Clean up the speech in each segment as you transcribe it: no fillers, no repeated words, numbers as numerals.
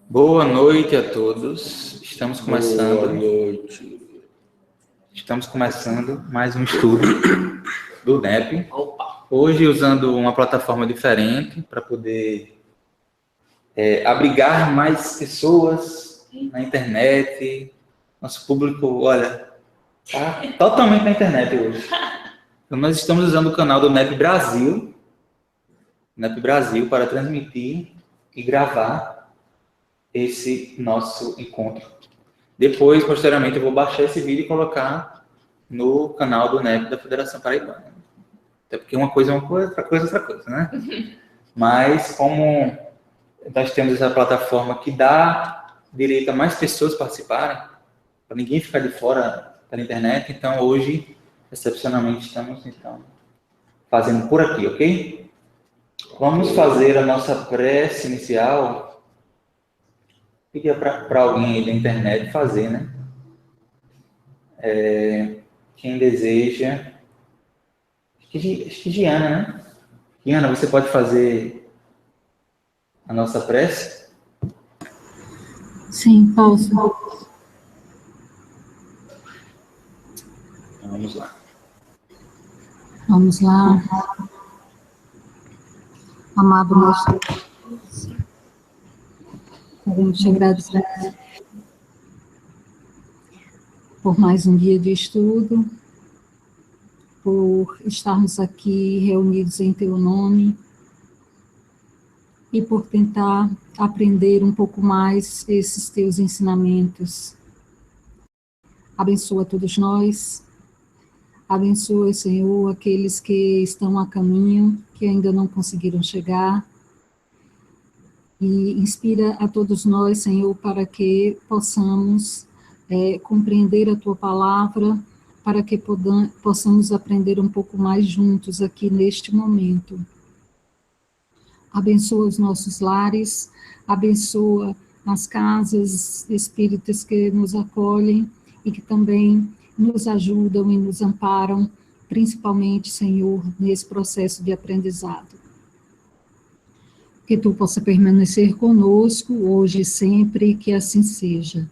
Boa noite a todos. Estamos começando. Boa noite. Estamos começando mais um estudo do NEP. Hoje usando uma plataforma diferente para poder abrigar mais pessoas na internet. Nosso público, olha, está totalmente na internet hoje. Então, nós estamos usando o canal do NEP Brasil, para transmitir e gravar esse nosso encontro. Depois, posteriormente, eu vou baixar esse vídeo e colocar no canal do NEP da Federação Paraibana. Até porque uma coisa é uma coisa, outra coisa é outra coisa, né? Mas como nós temos essa plataforma que dá direito a mais pessoas participarem, para ninguém ficar de fora da internet, então hoje, excepcionalmente, estamos então fazendo por aqui, ok? Vamos fazer a nossa prece inicial. Fica para alguém aí da internet fazer, né? Quem deseja. Acho que Giana, né? Giana, você pode fazer a nossa prece? Sim, posso. Vamos lá. Vamos lá. Amado nosso Deus, queremos te agradecer por mais um dia de estudo, por estarmos aqui reunidos em teu nome e por tentar aprender um pouco mais esses teus ensinamentos. Abençoa todos nós, abençoa, Senhor, aqueles que estão a caminho, que ainda não conseguiram chegar, e inspira a todos nós, Senhor, para que possamos compreender a Tua palavra, para que possamos aprender um pouco mais juntos aqui neste momento. Abençoa os nossos lares, abençoa as casas espíritas que nos acolhem e que também nos ajudam e nos amparam, principalmente, Senhor, nesse processo de aprendizado. Que Tu possa permanecer conosco, hoje e sempre, que assim seja.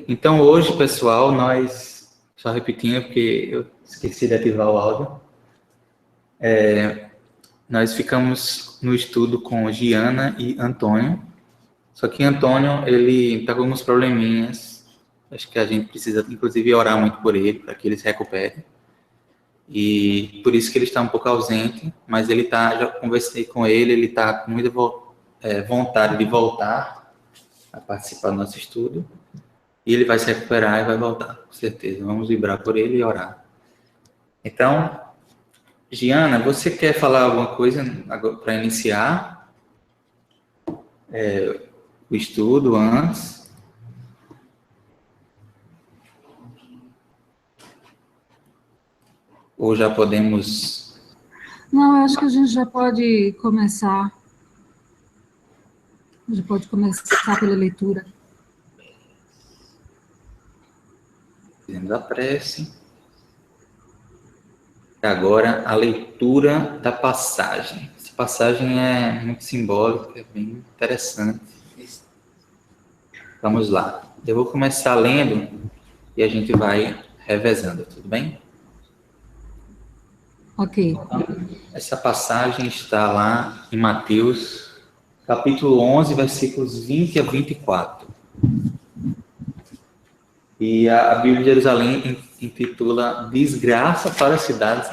Então hoje, pessoal, nós, só repetindo porque eu esqueci de ativar o áudio, nós ficamos no estudo com Giana e Antônio, só que Antônio, ele está com alguns probleminhas, acho que a gente precisa, inclusive, orar muito por ele, para que ele se recupere, e por isso que ele está um pouco ausente, mas ele está, já conversei com ele está com muita vontade de voltar a participar do nosso estudo, e ele vai se recuperar e vai voltar, com certeza. Vamos vibrar por ele e orar. Então, Giana, você quer falar alguma coisa para iniciar o estudo antes? Ou já podemos... Não, eu acho que a gente já pode começar. Já pode começar pela leitura. Fizemos a prece. Agora, a leitura da passagem. Essa passagem é muito simbólica, é bem interessante. Vamos lá. Eu vou começar lendo e a gente vai revezando, tudo bem? Ok. Essa passagem está lá em Mateus, capítulo 11, versículos 20 a 24. E a Bíblia de Jerusalém intitula Desgraça para as cidades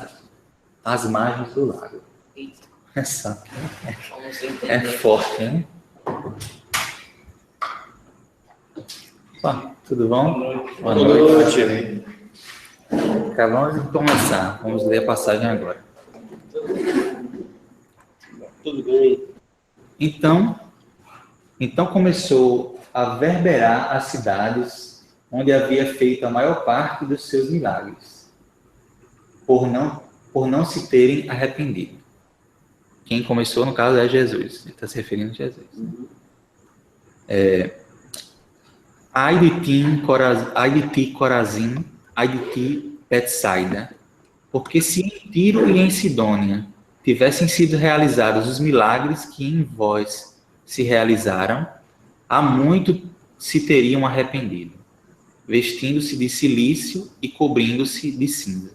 às margens do lago. Essa é forte, hein? Tudo bom? Boa noite. Acabamos de começar. Vamos ler a passagem agora. Tudo bem. Então começou a verberar as cidades onde havia feito a maior parte dos seus milagres, por não se terem arrependido. Quem começou, no caso, é Jesus. Ele está se referindo a Jesus. Ai de ti, Corazim, ai de ti, Betsaida, porque se em Tiro e em Sidônia tivessem sido realizados os milagres que em vós se realizaram, há muito se teriam arrependido, vestindo-se de cilício e cobrindo-se de cinza.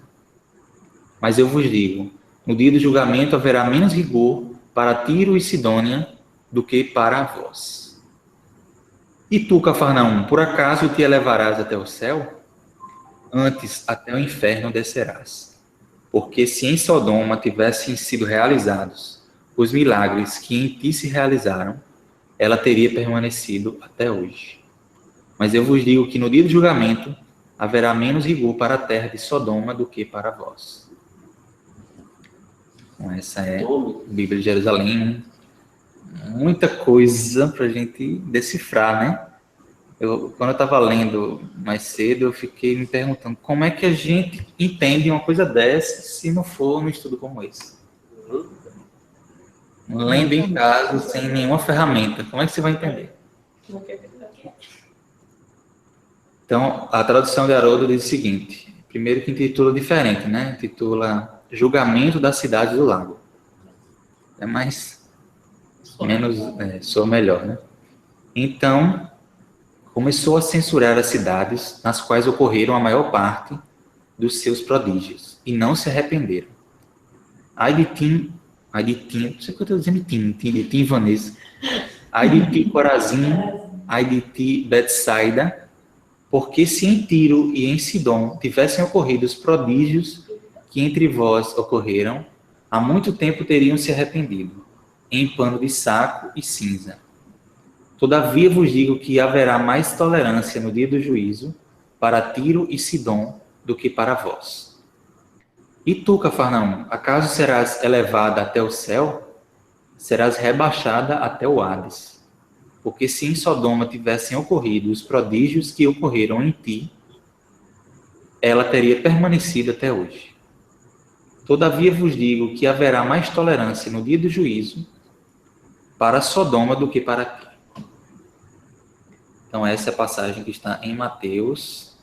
Mas eu vos digo, no dia do julgamento haverá menos rigor para Tiro e Sidônia do que para vós. E tu, Cafarnaum, por acaso te elevarás até o céu? Antes até o inferno descerás. Porque se em Sodoma tivessem sido realizados os milagres que em ti se realizaram, ela teria permanecido até hoje. Mas eu vos digo que no dia do julgamento haverá menos rigor para a terra de Sodoma do que para vós. Então, essa é a Bíblia de Jerusalém. Muita coisa para a gente decifrar, né? Quando eu estava lendo mais cedo, eu fiquei me perguntando como é que a gente entende uma coisa dessa se não for num estudo como esse. Lendo em casa, sem nenhuma ferramenta, como é que você vai entender? Então, a tradução de Haroldo diz o seguinte, primeiro que intitula diferente, né? Intitula Julgamento da Cidade do Lago. É mais, menos, soa melhor, né? Então, começou a censurar as cidades nas quais ocorreram a maior parte dos seus prodígios, e não se arrependeram. Ai de ti, não sei o que eu estou dizendo de ti, Vanessa. Ai de ti, Corazim, ai de ti, Betsaida, porque se em Tiro e em Sidom tivessem ocorrido os prodígios que entre vós ocorreram, há muito tempo teriam se arrependido, em pano de saco e cinza. Todavia vos digo que haverá mais tolerância no dia do juízo para Tiro e Sidom do que para vós. E tu, Cafarnaum, acaso serás elevada até o céu? Serás rebaixada até o Hades. Porque se em Sodoma tivessem ocorrido os prodígios que ocorreram em ti, ela teria permanecido até hoje. Todavia vos digo que haverá mais tolerância no dia do juízo para Sodoma do que para ti. Então, essa é a passagem que está em Mateus.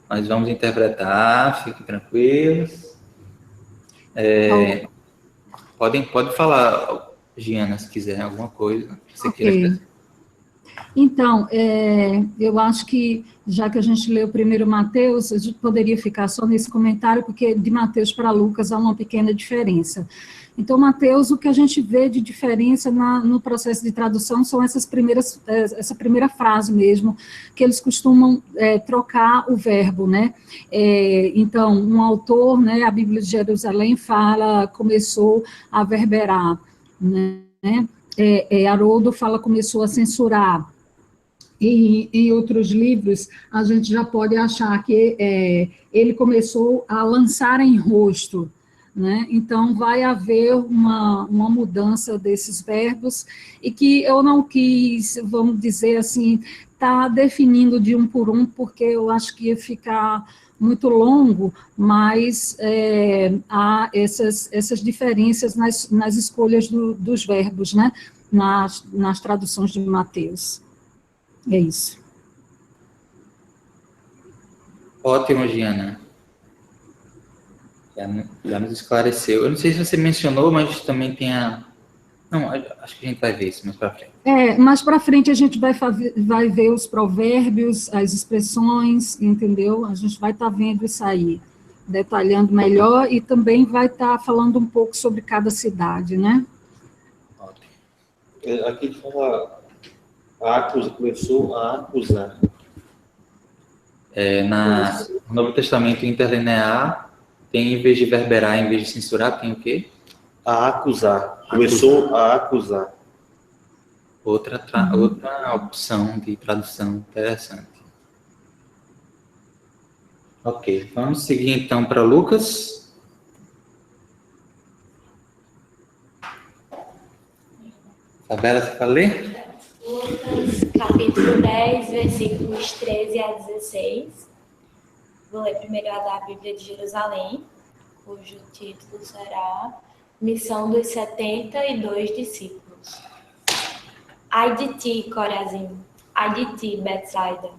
Nós vamos interpretar, fiquem tranquilos. Pode falar, Giana, se quiser alguma coisa. Você queira. Então, eu acho que, já que a gente leu primeiro Mateus, a gente poderia ficar só nesse comentário, porque de Mateus para Lucas há uma pequena diferença. Então, Mateus, o que a gente vê de diferença no processo de tradução são essa primeira frase mesmo, que eles costumam trocar o verbo, né? Então, um autor, né, a Bíblia de Jerusalém fala, começou a verberar, né? Haroldo fala, começou a censurar. E em outros livros, a gente já pode achar que ele começou a lançar em rosto, né? Então, vai haver uma mudança desses verbos, e que eu não quis, vamos dizer assim, tá definindo de um por um, porque eu acho que ia ficar muito longo, mas há essas diferenças nas escolhas dos verbos, né? Nas traduções de Mateus. É isso. Ótimo, Giana. Já nos esclareceu. Eu não sei se você mencionou, mas também tem a... Não, acho que a gente vai ver isso mais para frente. Mais para frente a gente vai ver os provérbios, as expressões, entendeu? A gente vai estar vendo isso aí, detalhando melhor, e também vai estar falando um pouco sobre cada cidade, né? Ótimo. Aqui fala, começou a acusar. No Novo Testamento interlinear, tem, em vez de verberar, em vez de censurar, tem o quê? A acusar. Começou a acusar. Outra opção de tradução interessante. Ok, vamos seguir então para Lucas. Isabela, você quer ler? Lucas, capítulo 10, versículos 13 a 16. Vou ler primeiro a da Bíblia de Jerusalém, cujo título será Missão dos 72 discípulos. Ai de ti, Corazim, ai de ti, Betsaida,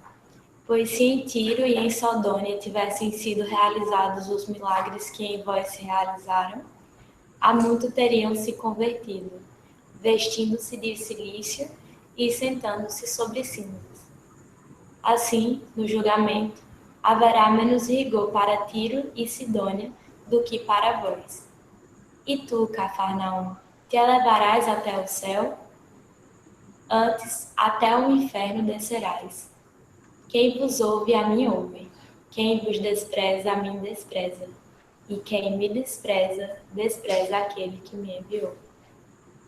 pois se em Tiro e em Sodônia tivessem sido realizados os milagres que em vós se realizaram, há muito teriam se convertido, vestindo-se de cilício e sentando-se sobre cinzas. Assim, no julgamento, haverá menos rigor para Tiro e Sidônia do que para vós. E tu, Cafarnaum, te elevarás até o céu? Antes, até o inferno descerás. Quem vos ouve, a mim ouve. Quem vos despreza, a mim despreza. E quem me despreza, despreza aquele que me enviou.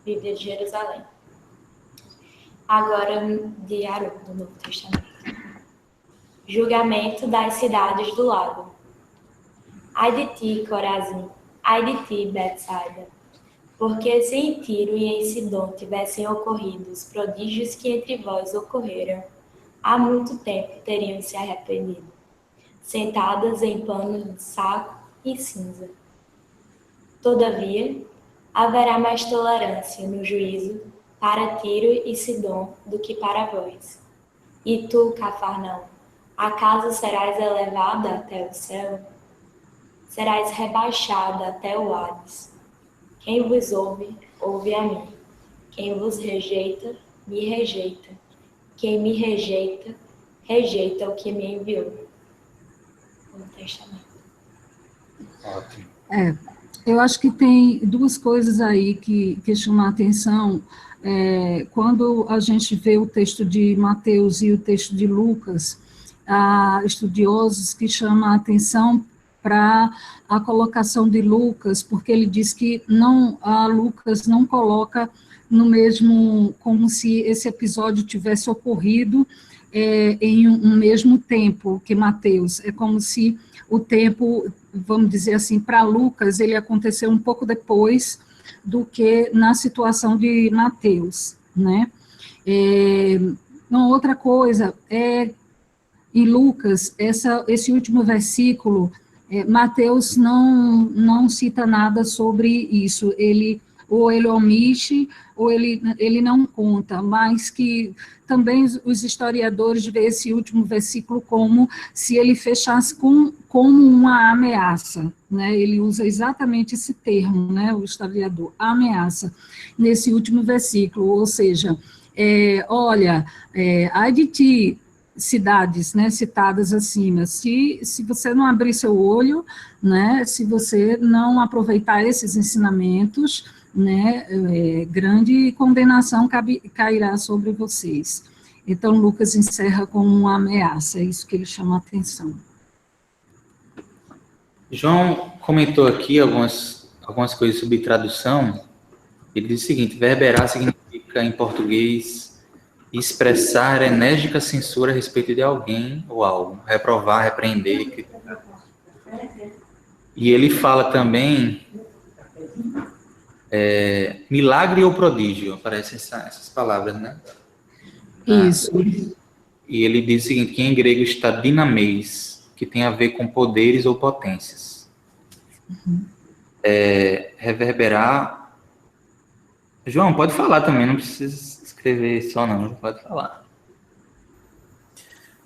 Bíblia de Jerusalém. Agora, de Haroldo, do Novo Testamento. Julgamento das cidades do lado. Ai de ti, Corazim, ai de ti, Betsaida, porque se em Tiro e em Sidom tivessem ocorrido os prodígios que entre vós ocorreram, há muito tempo teriam se arrependido, sentadas em panos de saco e cinza. Todavia, haverá mais tolerância no juízo para Tiro e Sidom do que para vós. E tu, Cafarnaum, acaso serás elevada até o céu? Serás rebaixada até o Hades. Quem vos ouve, ouve a mim. Quem vos rejeita, me rejeita. Quem me rejeita, rejeita o que me enviou. No Testamento. Ótimo. Eu acho que tem duas coisas aí que chamam a atenção. Quando a gente vê o texto de Mateus e o texto de Lucas, há estudiosos que chamam a atenção para a colocação de Lucas, porque ele diz que Lucas não coloca no mesmo, como se esse episódio tivesse ocorrido em um mesmo tempo que Mateus. É como se o tempo, vamos dizer assim, para Lucas, ele aconteceu um pouco depois do que na situação de Mateus, né? Uma outra coisa em Lucas, esse último versículo, Mateus não cita nada sobre isso, ou ele omite, ou ele não conta, mas que também os historiadores veem esse último versículo como se ele fechasse como uma ameaça, né? Ele usa exatamente esse termo, né, o historiador, ameaça, nesse último versículo, ou seja, olha, ai de ti, cidades, né, citadas acima, se você não abrir seu olho, né, se você não aproveitar esses ensinamentos, né, grande condenação cairá sobre vocês. Então, Lucas encerra com uma ameaça, é isso que ele chama a atenção. João comentou aqui algumas coisas sobre tradução. Ele diz o seguinte: verberar significa, em português, expressar enérgica censura a respeito de alguém ou algo, reprovar, repreender, criticar. E ele fala também milagre ou prodígio, aparecem essas palavras, né? Isso. E ele diz o seguinte, que em grego está dinameis, que tem a ver com poderes ou potências. Reverberar. João, pode falar também, não precisa escrever só não, pode falar.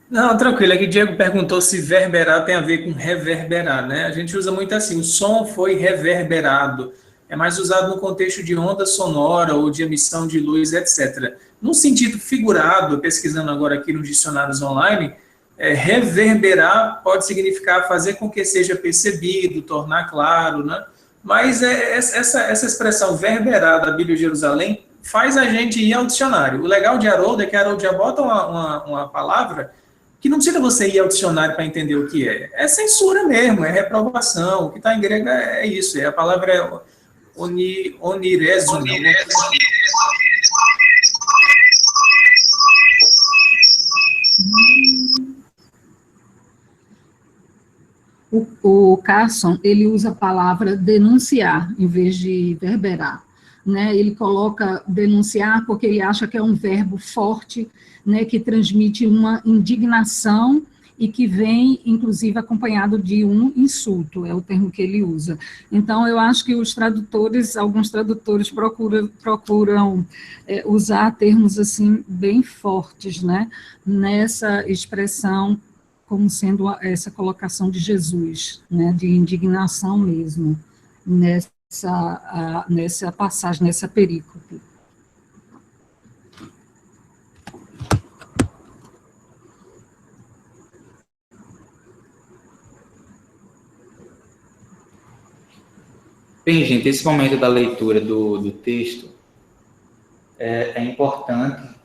Não, tranquilo, aqui Diego perguntou se verberar tem a ver com reverberar, né? A gente usa muito assim, o som foi reverberado, é mais usado no contexto de onda sonora ou de emissão de luz, etc. No sentido figurado, pesquisando agora aqui nos dicionários online, reverberar pode significar fazer com que seja percebido, tornar claro, né? Mas essa expressão verberar da Bíblia de Jerusalém faz a gente ir ao dicionário. O legal de Haroldo é que Haroldo já bota uma palavra que não precisa você ir ao dicionário para entender o que é. É censura mesmo, é reprovação. O que está em grego é isso. A palavra é onirezo. O Carson, ele usa a palavra denunciar, em vez de verberar, né? Ele coloca denunciar porque ele acha que é um verbo forte, né, que transmite uma indignação e que vem, inclusive, acompanhado de um insulto, é o termo que ele usa. Então, eu acho que os tradutores, alguns tradutores procuram usar termos, assim, bem fortes, né, nessa expressão, como sendo essa colocação de Jesus, né, de indignação mesmo, nessa passagem, nessa perícope. Bem, gente, esse momento da leitura do texto é importante.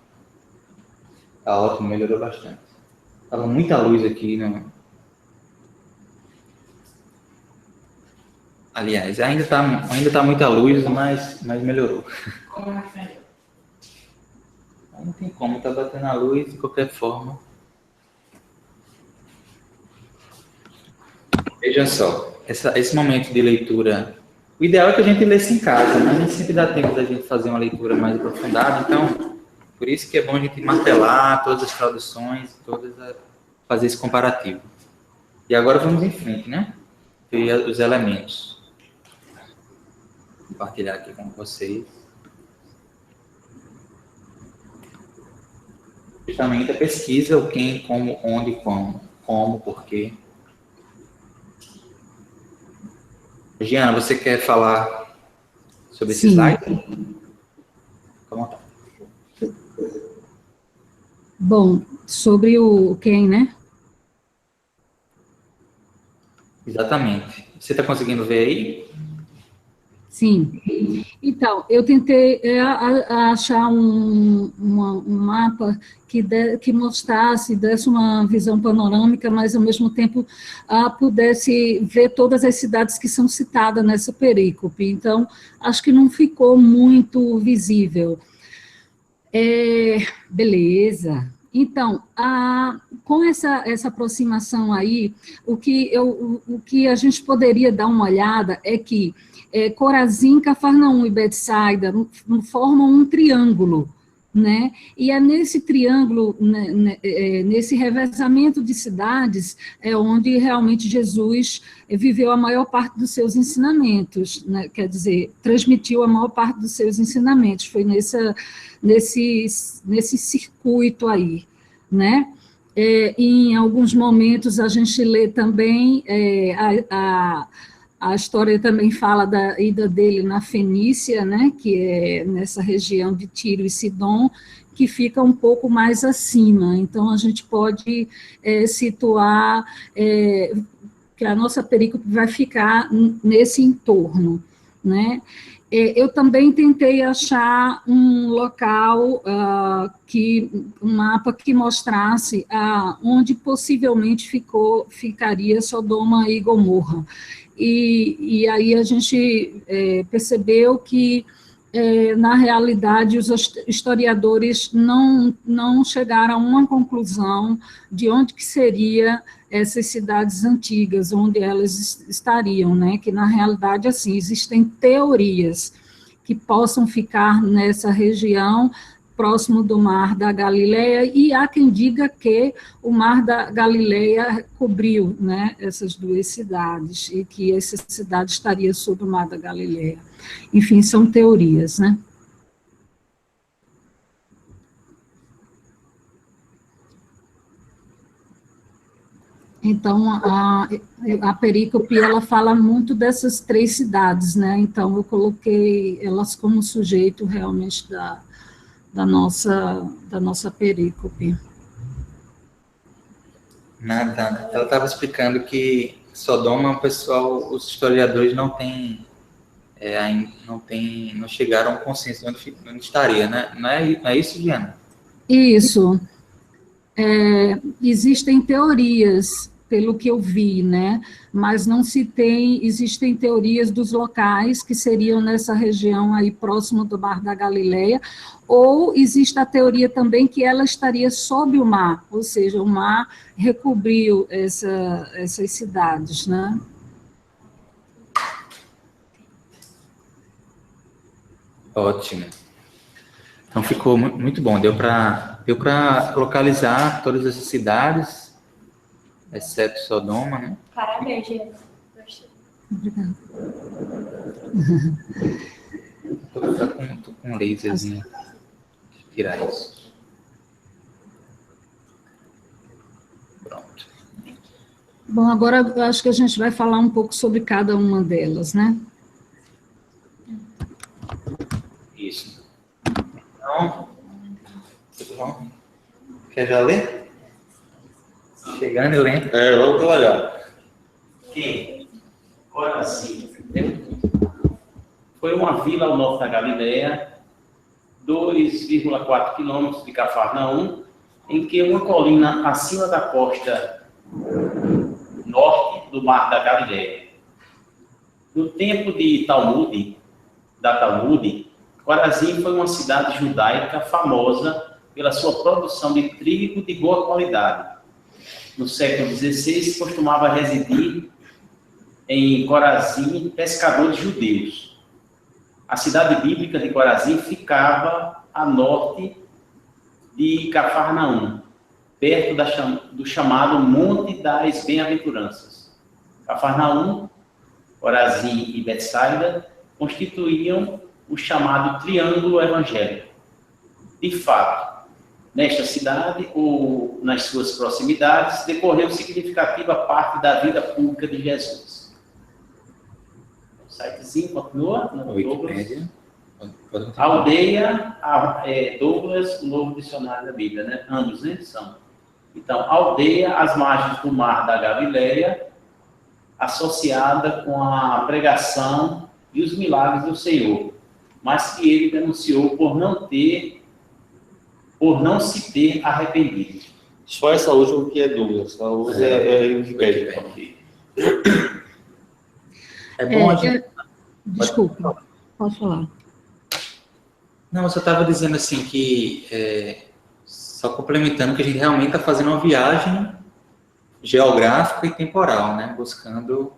Tá ótimo, melhorou bastante. Estava muita luz aqui. Aliás, ainda tá muita luz, mas melhorou. Não tem como, tá batendo a luz de qualquer forma. Veja só, esse momento de leitura, o ideal é que a gente lesse em casa, mas nem sempre dá tempo da gente fazer uma leitura mais aprofundada, então, por isso que é bom a gente martelar todas as traduções, fazer esse comparativo. E agora vamos em frente, né? Ver os elementos. Vou compartilhar aqui com vocês. Justamente a pesquisa, o quem, como, onde, como, porquê. Giana, você quer falar sobre esse slide? Fica à vontade. Bom, sobre o quem, né? Exatamente. Você está conseguindo ver aí? Sim. Então, eu tentei achar um mapa que mostrasse, desse uma visão panorâmica, mas, ao mesmo tempo, pudesse ver todas as cidades que são citadas nessa perícope. Então, acho que não ficou muito visível. Beleza. Então, com essa aproximação aí, o que a gente poderia dar uma olhada é que Corazim, Cafarnaum e Betsaida formam um triângulo, né? E é nesse triângulo, nesse revezamento de cidades, é onde realmente Jesus viveu a maior parte dos seus ensinamentos, né? Quer dizer, transmitiu a maior parte dos seus ensinamentos, foi nesse circuito aí, né? Em alguns momentos a gente lê também a história também fala da ida dele na Fenícia, né, que é nessa região de Tiro e Sidom, que fica um pouco mais acima. Então, a gente pode situar que a nossa perícope vai ficar nesse entorno, né? Eu também tentei achar um local, um mapa que mostrasse onde possivelmente ficaria Sodoma e Gomorra. E aí a gente percebeu que, na realidade, os historiadores não chegaram a uma conclusão de onde que seria essas cidades antigas, onde elas estariam, né? Que, na realidade, assim, existem teorias que possam ficar nessa região próximo do Mar da Galileia, e há quem diga que o Mar da Galileia cobriu, né, essas duas cidades, e que essa cidade estaria sob o Mar da Galileia. Enfim, são teorias, né? Então, a perícope, ela fala muito dessas três cidades, né? Então, eu coloquei elas como sujeito, realmente, da nossa perícope. Nada. Ela estava explicando que Sodoma, os historiadores não chegaram a um consenso de onde estaria, né? Não é isso, Diana? Isso. Existem teorias, pelo que eu vi, né? Mas não existem teorias dos locais que seriam nessa região aí próximo do Mar da Galileia, ou existe a teoria também que ela estaria sob o mar, ou seja, o mar recobriu essas cidades, né? Ótimo. Então ficou muito bom, deu para localizar todas essas cidades exceto Sodoma, né? Parabéns, Diego. Gostei. Obrigada. Tô com um laserzinho. Tirar isso. Pronto. Bom, agora eu acho que a gente vai falar um pouco sobre cada uma delas, né? Isso. Então, tudo bom? Quer já ler? Chegando e lendo. Vamos trabalhar. Que, ora sim, foi uma vila ao norte da Galileia, 2,4 quilômetros de Cafarnaum, em que uma colina acima da costa norte do mar da Galileia. No tempo de Talmud, Corazim foi uma cidade judaica famosa pela sua produção de trigo de boa qualidade. No século XVI, costumava residir em Corazim pescadores judeus. A cidade bíblica de Corazim ficava a norte de Cafarnaum, perto do chamado Monte das Bem-aventuranças. Cafarnaum, Corazim e Betsaida constituíam o chamado Triângulo Evangélico. De fato, nesta cidade ou nas suas proximidades decorreu significativa parte da vida pública de Jesus. O sitezinho continua. Wikipédia. Aldeia, Douglas, o novo dicionário da Bíblia, né? Ambos, né? São. Então, aldeia às margens do mar da Galileia, associada com a pregação e os milagres do Senhor, mas que ele denunciou por não se ter arrependido. Só essa última que é Douglas, a outra é Wikipédia. É bom a gente... Desculpa, pode falar. Não, eu só estava dizendo assim que, só complementando, que a gente realmente está fazendo uma viagem geográfica e temporal, né? Buscando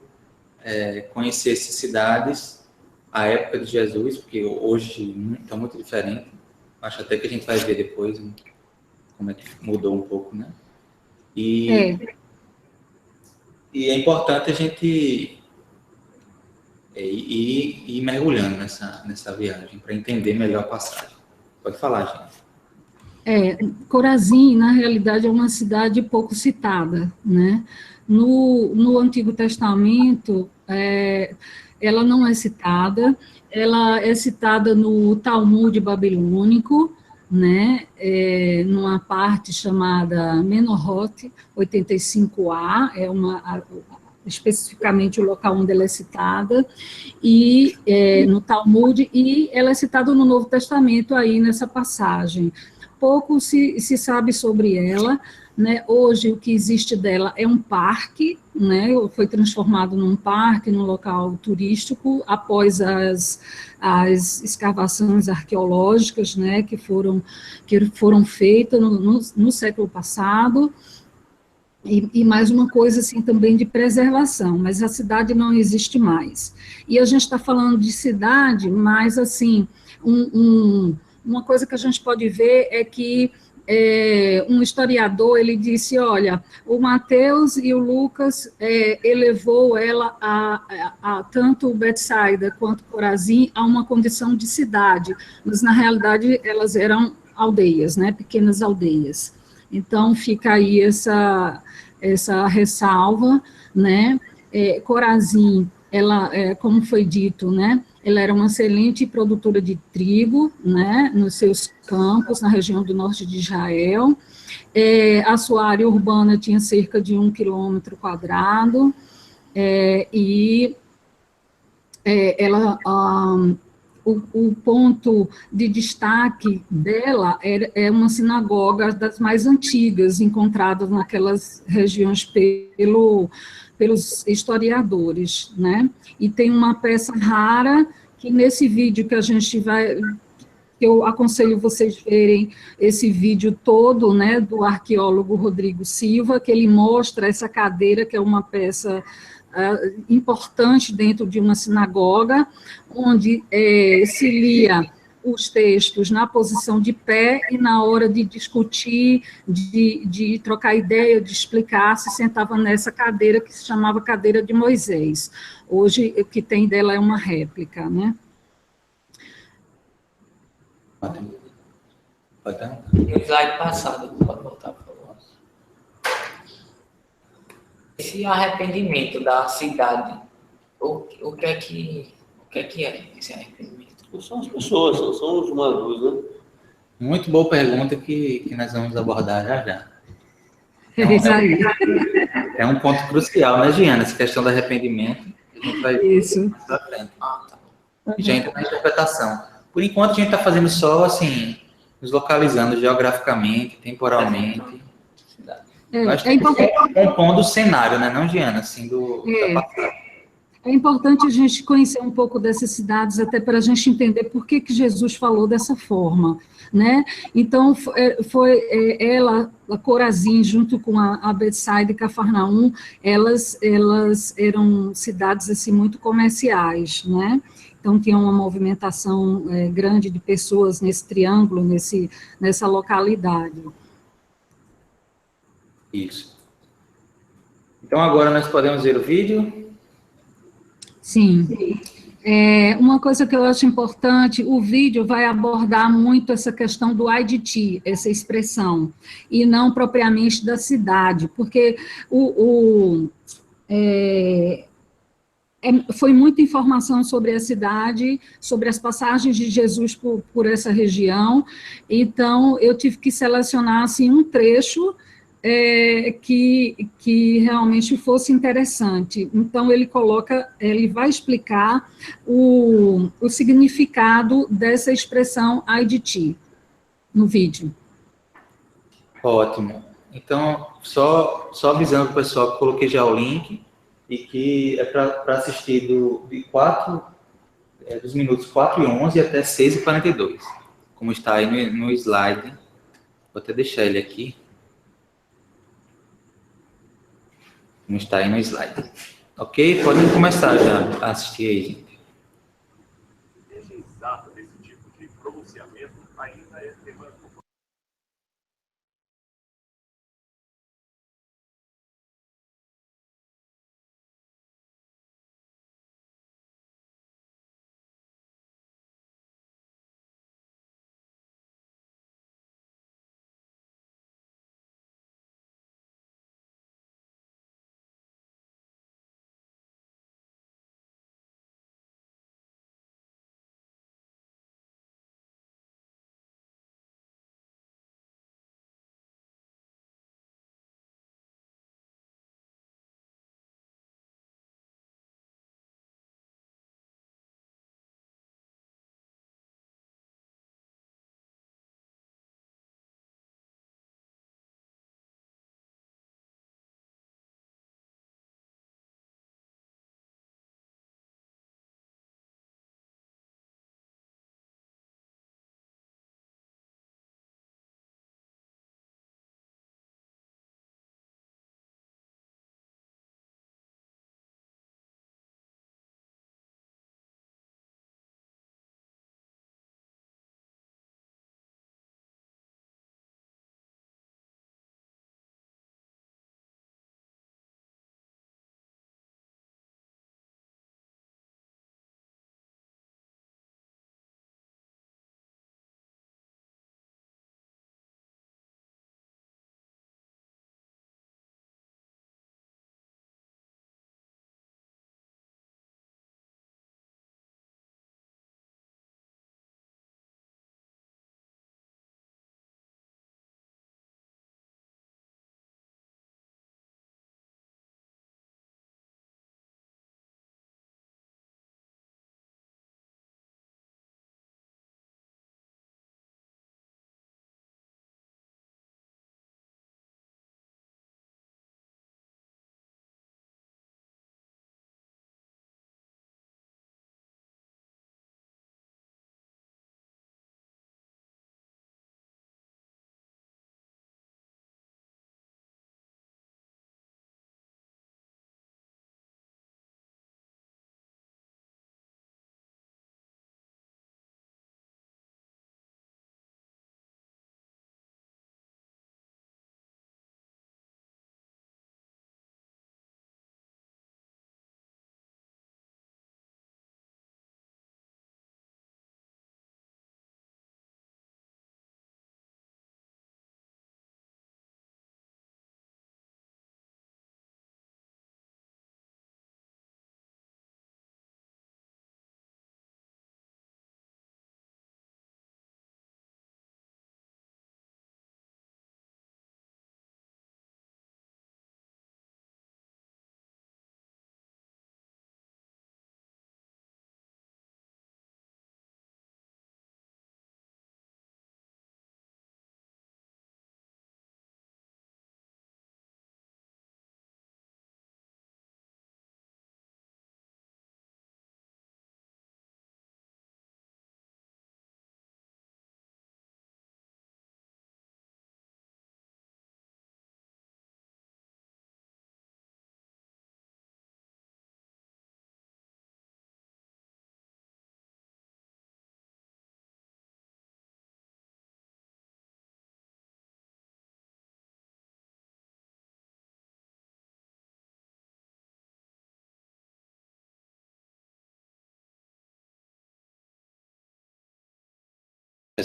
conhecer essas cidades à época de Jesus, porque hoje está muito diferente. Acho até que a gente vai ver depois como é que mudou um pouco, né? E é importante a gente ir mergulhando nessa viagem para entender melhor a passagem. Pode falar, gente. Corazim, na realidade, é uma cidade pouco citada, né? No Antigo Testamento, ela não é citada, ela é citada no Talmud babilônico, né? Numa parte chamada Menorot 85a, especificamente o local onde ela é citada, e no Talmud, e ela é citada no Novo Testamento aí nessa passagem. Pouco se sabe sobre ela, né? Hoje o que existe dela é um parque, né? Foi transformado num parque, num local turístico, após as escavações arqueológicas, né? que foram feitas no século passado. E mais uma coisa, assim, também de preservação, mas a cidade não existe mais. E a gente está falando de cidade, mas, assim, uma coisa que a gente pode ver é que um historiador, ele disse, olha, o Mateus e o Lucas elevou ela tanto Betsaida quanto Corazim a uma condição de cidade, mas, na realidade, elas eram aldeias, né, pequenas aldeias. Então, fica aí essa ressalva, né? Corazim, ela, como foi dito, né? Ela era uma excelente produtora de trigo, né? Nos seus campos, na região do norte de Israel. A sua área urbana tinha cerca de 1 quilômetro quadrado, e ela... O ponto de destaque dela é uma sinagoga das mais antigas, encontradas naquelas regiões pelos historiadores, né? E tem uma peça rara, que nesse vídeo que a gente vai... Eu aconselho vocês verem esse vídeo todo, né, do arqueólogo Rodrigo Silva, que ele mostra essa cadeira, que é uma peça... importante dentro de uma sinagoga, onde se lia os textos na posição de pé e na hora de discutir, de trocar ideia, de explicar, se sentava nessa cadeira que se chamava cadeira de Moisés. Hoje, o que tem dela é uma réplica, né? Ótimo. Pode dar? No slide passado, pode voltar, por favor. Esse arrependimento da cidade, o que é esse arrependimento? São as pessoas, são os humanos, né? Muito boa pergunta que nós vamos abordar já já. É isso aí. É um ponto crucial, né, Giana? Essa questão do arrependimento. A gente vai Isso. mais pra frente. Ah, tá bom. E já entra na interpretação. Por enquanto, a gente está fazendo só, assim, nos localizando geograficamente, temporalmente. Mas É importante. compondo o cenário, né, não, Giana? Assim, da passagem. É importante a gente conhecer um pouco dessas cidades, até para a gente entender por que Jesus falou dessa forma, né? Então, ela, a Corazim, junto com a Betsaida e Cafarnaum, elas eram cidades, assim, muito comerciais, né? Então, tinha uma movimentação grande de pessoas nesse triângulo, nessa localidade. Isso. Então, agora nós podemos ver o vídeo. Sim. Uma coisa que eu acho importante, o vídeo vai abordar muito essa questão do IDT, essa expressão, e não propriamente da cidade, porque foi muita informação sobre a cidade, sobre as passagens de Jesus por essa região, então eu tive que selecionar assim, um trecho que realmente fosse interessante. Então, ele vai explicar o significado dessa expressão IDT no vídeo. Ótimo. Então, só avisando o pessoal que coloquei já o link e que é para assistir dos minutos 4:11 até 6:42, como está aí no slide. Vou até deixar ele aqui. Como está aí no slide. Ok? Podem começar já a assistir aí, gente.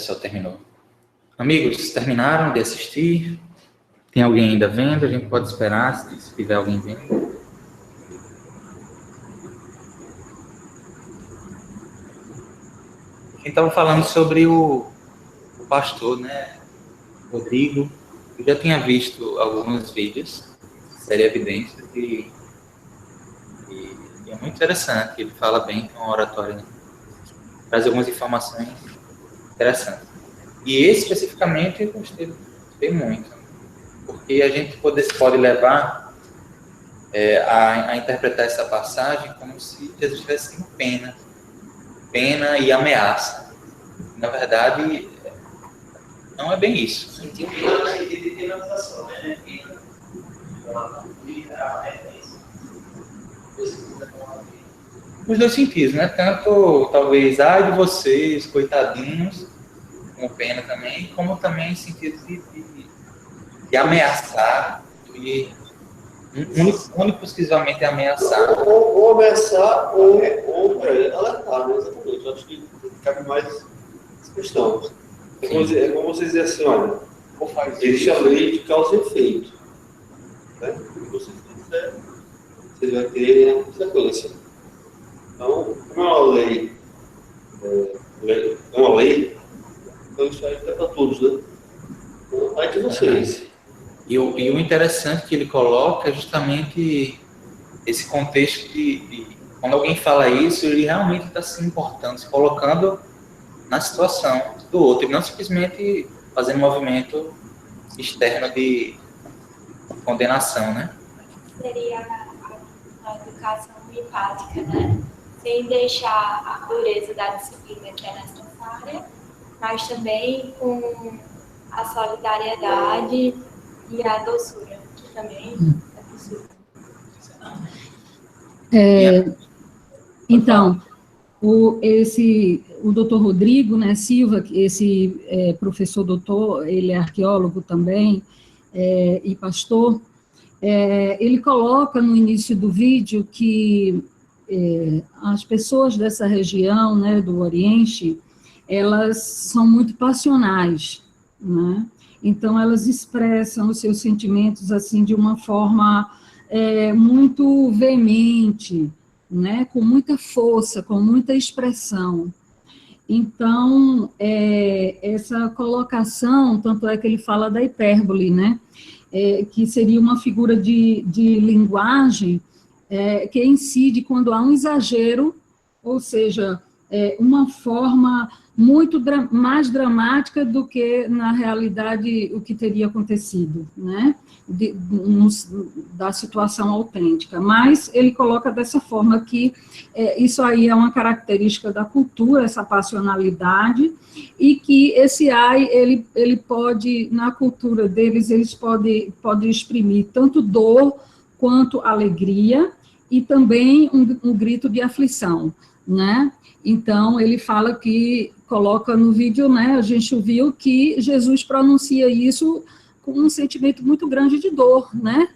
pessoal terminou. Amigos, terminaram de assistir? Tem alguém ainda vendo? A gente pode esperar, se tiver alguém vendo. Quem estava falando sobre o pastor, né, Rodrigo. Eu já tinha visto alguns vídeos, série Evidências, e é muito interessante. Ele fala bem com a oratória, né? Traz algumas informações interessantes. E esse, especificamente, eu gostei muito, porque a gente pode levar a interpretar essa passagem como se Jesus estivesse em pena e ameaça. Na verdade, não é bem isso. Os dois sentidos, né? Tanto, talvez, ai de vocês, coitadinhos, com pena também, como também em sentido de ameaçar, e único exclusivamente ameaçar. Ou ameaçar, ou alertar, né? Exatamente. Eu acho que cabe mais essa questão. É como você dizer assim, olha, existe a lei de causa e efeito. Né? O que você fizer, você vai ter a consequência. Então, como é uma lei, então isso aí é para todos, né? Então, vai de vocês. E o interessante que ele coloca é justamente esse contexto de quando alguém fala isso, ele realmente está se importando, se colocando na situação do outro, e não simplesmente fazendo um movimento externo de condenação, né? Seria a educação empática, né? Sem deixar a pureza da disciplina que é necessária, mas também com a solidariedade e a doçura, que também é possível. Então, o doutor Rodrigo, né, Silva, esse professor doutor, ele é arqueólogo também, e pastor, ele coloca no início do vídeo que as pessoas dessa região, né, do Oriente, elas são muito passionais, né? Então elas expressam os seus sentimentos assim de uma forma muito veemente, né, com muita força, com muita expressão. Então, essa colocação, tanto é que ele fala da hipérbole, né, que seria uma figura de linguagem que incide quando há um exagero, ou seja, uma forma muito mais dramática do que, na realidade, o que teria acontecido, né, da situação autêntica. Mas ele coloca dessa forma que isso aí é uma característica da cultura, essa passionalidade, e que esse ai, ele pode, na cultura deles, eles podem exprimir tanto dor quanto alegria, e também um grito de aflição, né? Então, ele fala que, coloca no vídeo, né, a gente viu que Jesus pronuncia isso com um sentimento muito grande de dor, né,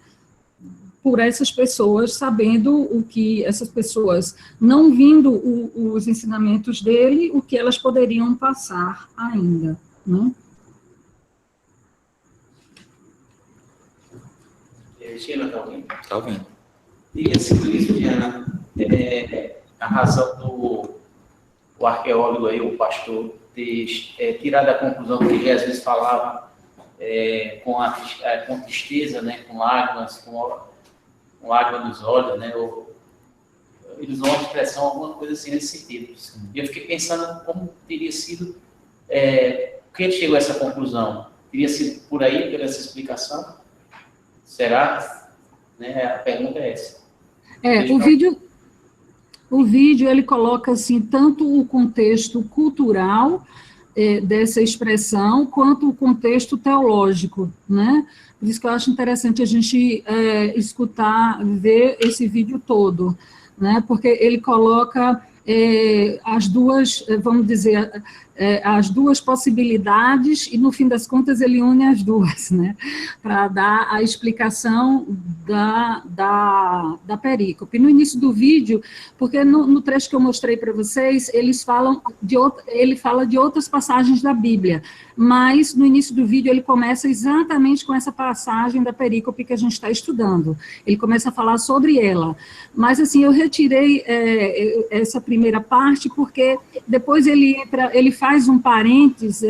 por essas pessoas, sabendo o que essas pessoas, não vindo os ensinamentos dele, o que elas poderiam passar ainda, né. Sheila, está ouvindo? Está ouvindo. E assim, Cristiana, a razão do arqueólogo aí, o pastor, ter tirado a conclusão que Jesus falava com tristeza, né, com lágrimas, com lágrimas nos olhos, né, eles usam uma expressão, alguma coisa assim nesse sentido. E eu fiquei pensando como teria sido, por que ele chegou a essa conclusão? Teria sido por aí, pela essa explicação? Será? Né, a pergunta é essa. O vídeo, ele coloca, assim, tanto o contexto cultural dessa expressão, quanto o contexto teológico, né? Por isso que eu acho interessante a gente ver esse vídeo todo, né? Porque ele coloca as duas, vamos dizer, as duas possibilidades e, no fim das contas, ele une as duas, né, para dar a explicação da perícope. No início do vídeo, porque no trecho que eu mostrei para vocês, ele fala de outras passagens da Bíblia, mas no início do vídeo ele começa exatamente com essa passagem da perícope que a gente está estudando. Ele começa a falar sobre ela. Mas, assim, eu retirei essa primeira parte porque depois ele faz um parênteses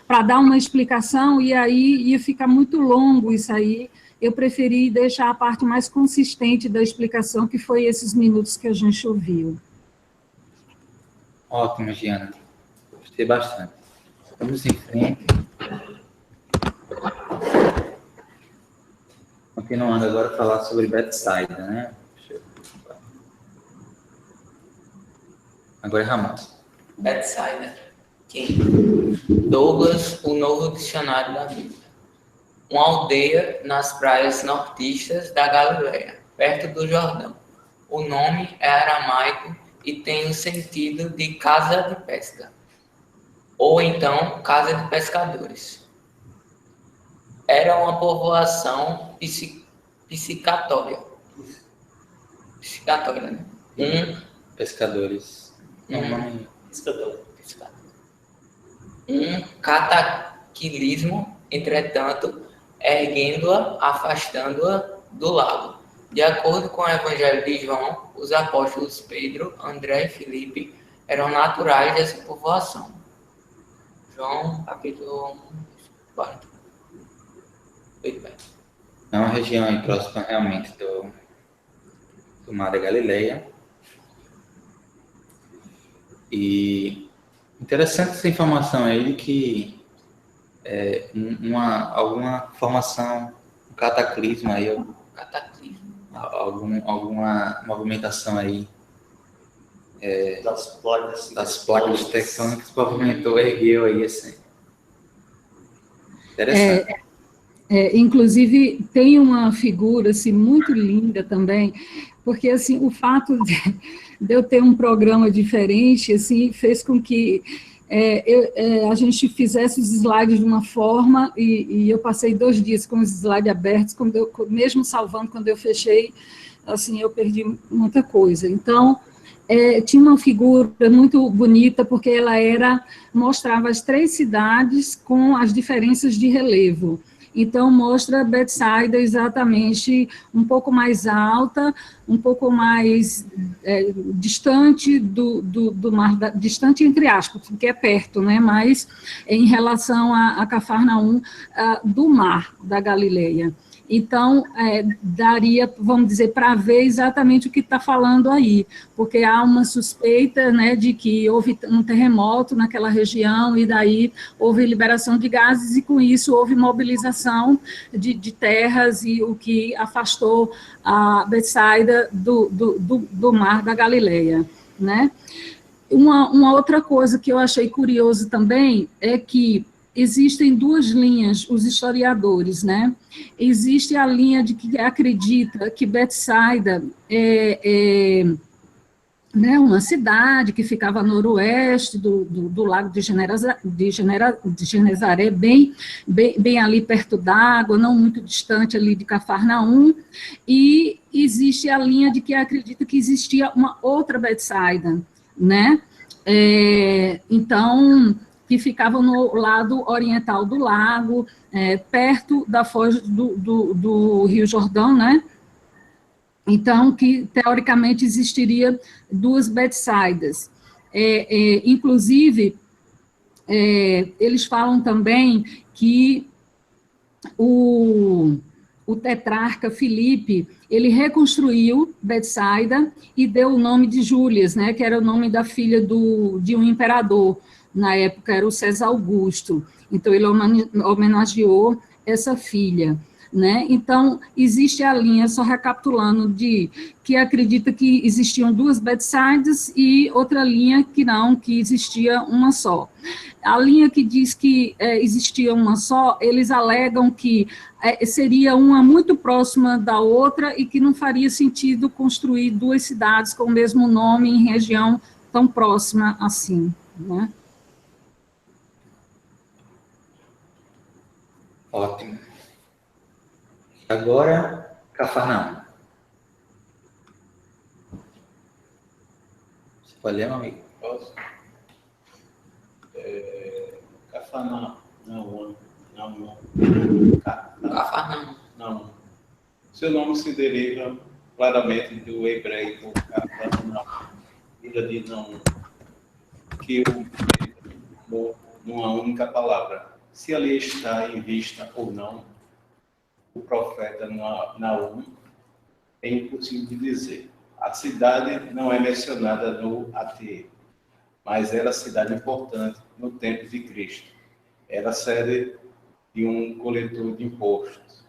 para dar uma explicação e aí ia ficar muito longo isso aí. Eu preferi deixar a parte mais consistente da explicação, que foi esses minutos que a gente ouviu. Ótimo, Giana. Gostei bastante. Vamos em frente. Continuando agora a falar sobre Betsaida, né? Agora é Ramon. Betsaida. Quem? Douglas, o Novo Dicionário da Bíblia. Uma aldeia nas praias nortistas da Galileia, perto do Jordão. O nome é aramaico e tem o sentido de casa de pesca, ou então casa de pescadores. Era uma povoação piscatória, né? Pescadores. Pescador. Um cataquilismo, entretanto, erguendo-a, afastando-a do lago. De acordo com o Evangelho de João, os apóstolos Pedro, André e Filipe eram naturais dessa povoação. João, capítulo 40. Muito bem. É uma região aí próxima realmente do Mar da Galileia. E interessante essa informação aí de que alguma formação, um cataclismo aí, alguma movimentação aí das placas tectônicas movimentou, ergueu aí assim. Interessante. Inclusive, tem uma figura assim, muito linda também, porque assim, o fato de eu ter um programa diferente assim, fez com que a gente fizesse os slides de uma forma, e eu passei 2 dias com os slides abertos, mesmo salvando, quando eu fechei, assim, eu perdi muita coisa. Então, tinha uma figura muito bonita, porque ela mostrava as 3 cidades com as diferenças de relevo. Então, mostra Betsaida exatamente um pouco mais alta, um pouco mais distante do mar, distante entre aspas, porque é perto, né? Mas em relação a Cafarnaum, do mar da Galileia. Então, daria, vamos dizer, para ver exatamente o que está falando aí, porque há uma suspeita, né, de que houve um terremoto naquela região, e daí houve liberação de gases, e com isso houve mobilização de terras, e o que afastou a Betsaida do mar da Galileia, né? Uma outra coisa que eu achei curioso também é que existem 2 linhas, os historiadores, né? Existe a linha de que acredita que Betsaida né, uma cidade que ficava a noroeste do lago de Genezaré, bem ali perto d'água, não muito distante ali de Cafarnaum, e existe a linha de que acredita que existia uma outra Betsaida, né? Então, que ficava no lado oriental do lago, perto da foz do Rio Jordão, né? Então, que teoricamente existiria 2 Betsaidas. Inclusive, eles falam também que o tetrarca Filipe, ele reconstruiu Betsaida e deu o nome de Júlias, né, que era o nome da filha de um imperador. Na época era o César Augusto, então ele homenageou essa filha, né? Então, existe a linha, só recapitulando, que acredita que existiam 2 Betsaidas, e outra linha que não, que existia uma só. A linha que diz que existia uma só, eles alegam que seria uma muito próxima da outra, e que não faria sentido construir 2 cidades com o mesmo nome em região tão próxima assim, né? Ótimo. Agora, Cafarnaum. Você pode ler, meu amigo? Posso? Cafarnaum. Não. Cafarnaum. Não. Seu nome se deriva claramente do hebraico Cafarnaum. Ele diz não, que numa única palavra. Se ali está em vista ou não, o profeta Naum, é impossível de dizer. A cidade não é mencionada no AT, mas era cidade importante no tempo de Cristo. Era sede de um coletor de impostos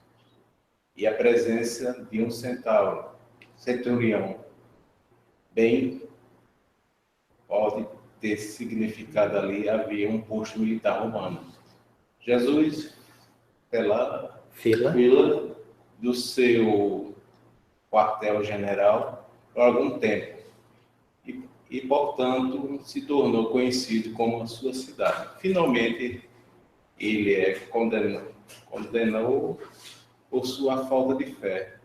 e a presença de um centurião, bem pode ter significado ali, havia um posto militar romano. Jesus, pela fila do seu quartel-general por algum tempo e, portanto, se tornou conhecido como a sua cidade. Finalmente, ele condenou por sua falta de fé,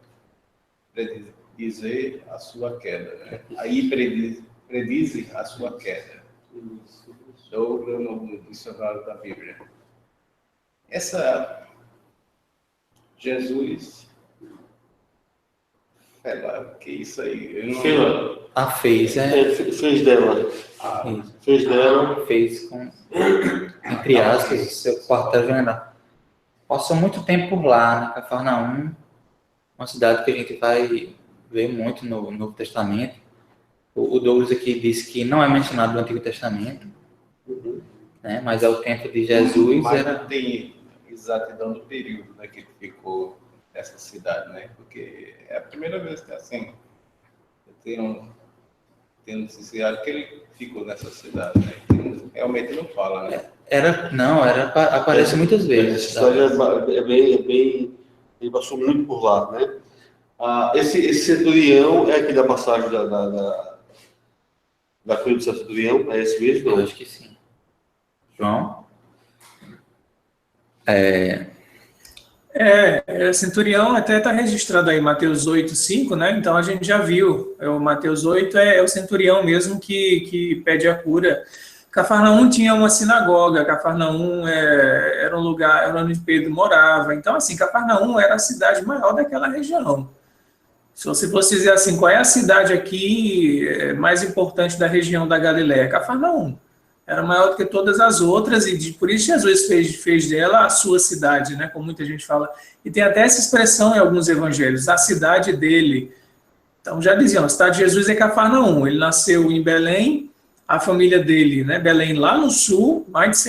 predizer a sua queda. Né? Aí predize a sua queda. Sobre no dicionário da Bíblia. Essa Jesus, sei lá, que isso aí? Fez dela. Fez com, entre aspas, o seu quartel-general. Passou muito tempo por lá, né? Cafarnaum, uma cidade que a gente vai ver muito no Novo Testamento. O Douglas aqui disse que não é mencionado no Antigo Testamento, né? Mas ao tempo de Jesus mas não tem exatidão do período, né, que ele ficou nessa cidade, né? Porque é a primeira vez que assim tem um noticiário que ele ficou nessa cidade, né? Realmente não fala, né? Aparece muitas vezes. Essa história ele passou muito por lá, né? Esse centurião é aqui da passagem da Cruz do Centurião, é esse mesmo? Eu acho que sim. João? Centurião até está registrado aí, Mateus 8:5, né? Então a gente já viu. O Mateus 8 é o centurião mesmo que pede a cura. Cafarnaum tinha uma sinagoga, Cafarnaum era um lugar onde Pedro morava. Então, assim, Cafarnaum era a cidade maior daquela região. Se você fosse dizer assim, qual é a cidade aqui mais importante da região da Galileia? Cafarnaum. Era maior do que todas as outras e por isso Jesus fez dela a sua cidade, né? Como muita gente fala. E tem até essa expressão em alguns evangelhos, a cidade dele. Então já diziam, a cidade de Jesus é Cafarnaum. Ele nasceu em Belém, a família dele, né? Belém lá no sul, mais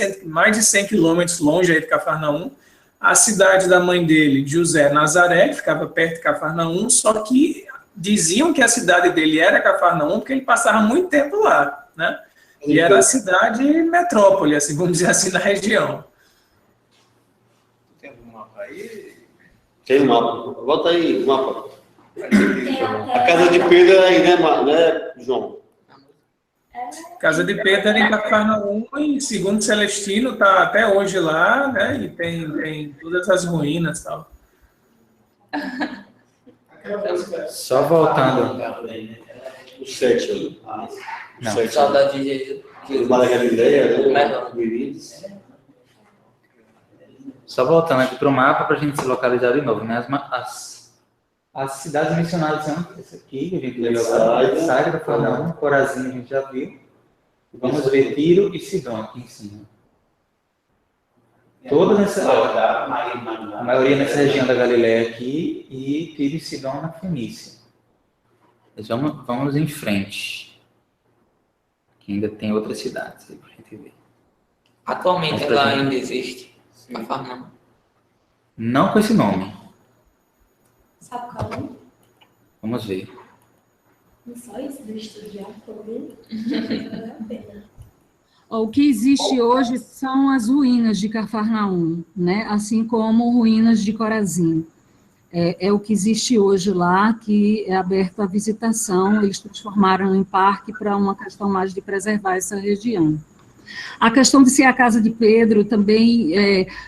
de 100 quilômetros longe aí de Cafarnaum. A cidade da mãe dele, de José, Nazaré, que ficava perto de Cafarnaum, só que diziam que a cidade dele era Cafarnaum porque ele passava muito tempo lá, né? E era a cidade metrópole, assim, vamos dizer assim, na região. Tem algum mapa aí? Tem um mapa. Bota aí o mapa. A casa de Pedro é aí, né, João? Casa de Pedro era em Cafarnaum e segundo Celestino está até hoje lá, né? E tem todas as ruínas e tal. Só voltando. O 7 ali. Não. Saudade de Jesus. Da Galileia, né? Só voltando aqui para o mapa para a gente se localizar de novo, né? As cidades mencionadas são essa aqui, que a gente viu agora, Betsaida, Cafarnaum, Corazim, a gente já viu. Vamos ver Tiro e Sidom aqui em cima. Toda a maioria nessa região da Galileia aqui e Tiro e Sidom na Fenícia. Mas vamos em frente. Aqui ainda tem outras cidades aí para a gente ver. Atualmente ela ainda existe, Cafarnaum. Não com esse nome. Sabe qual é? Vamos ver. Não só isso do estudar, também. Vale a pena. O que existe hoje são as ruínas de Cafarnaum, né? Assim como ruínas de Corazim. É o que existe hoje lá, que é aberto à visitação. Eles transformaram em parque para uma questão mais de preservar essa região. A questão de ser a casa de Pedro, também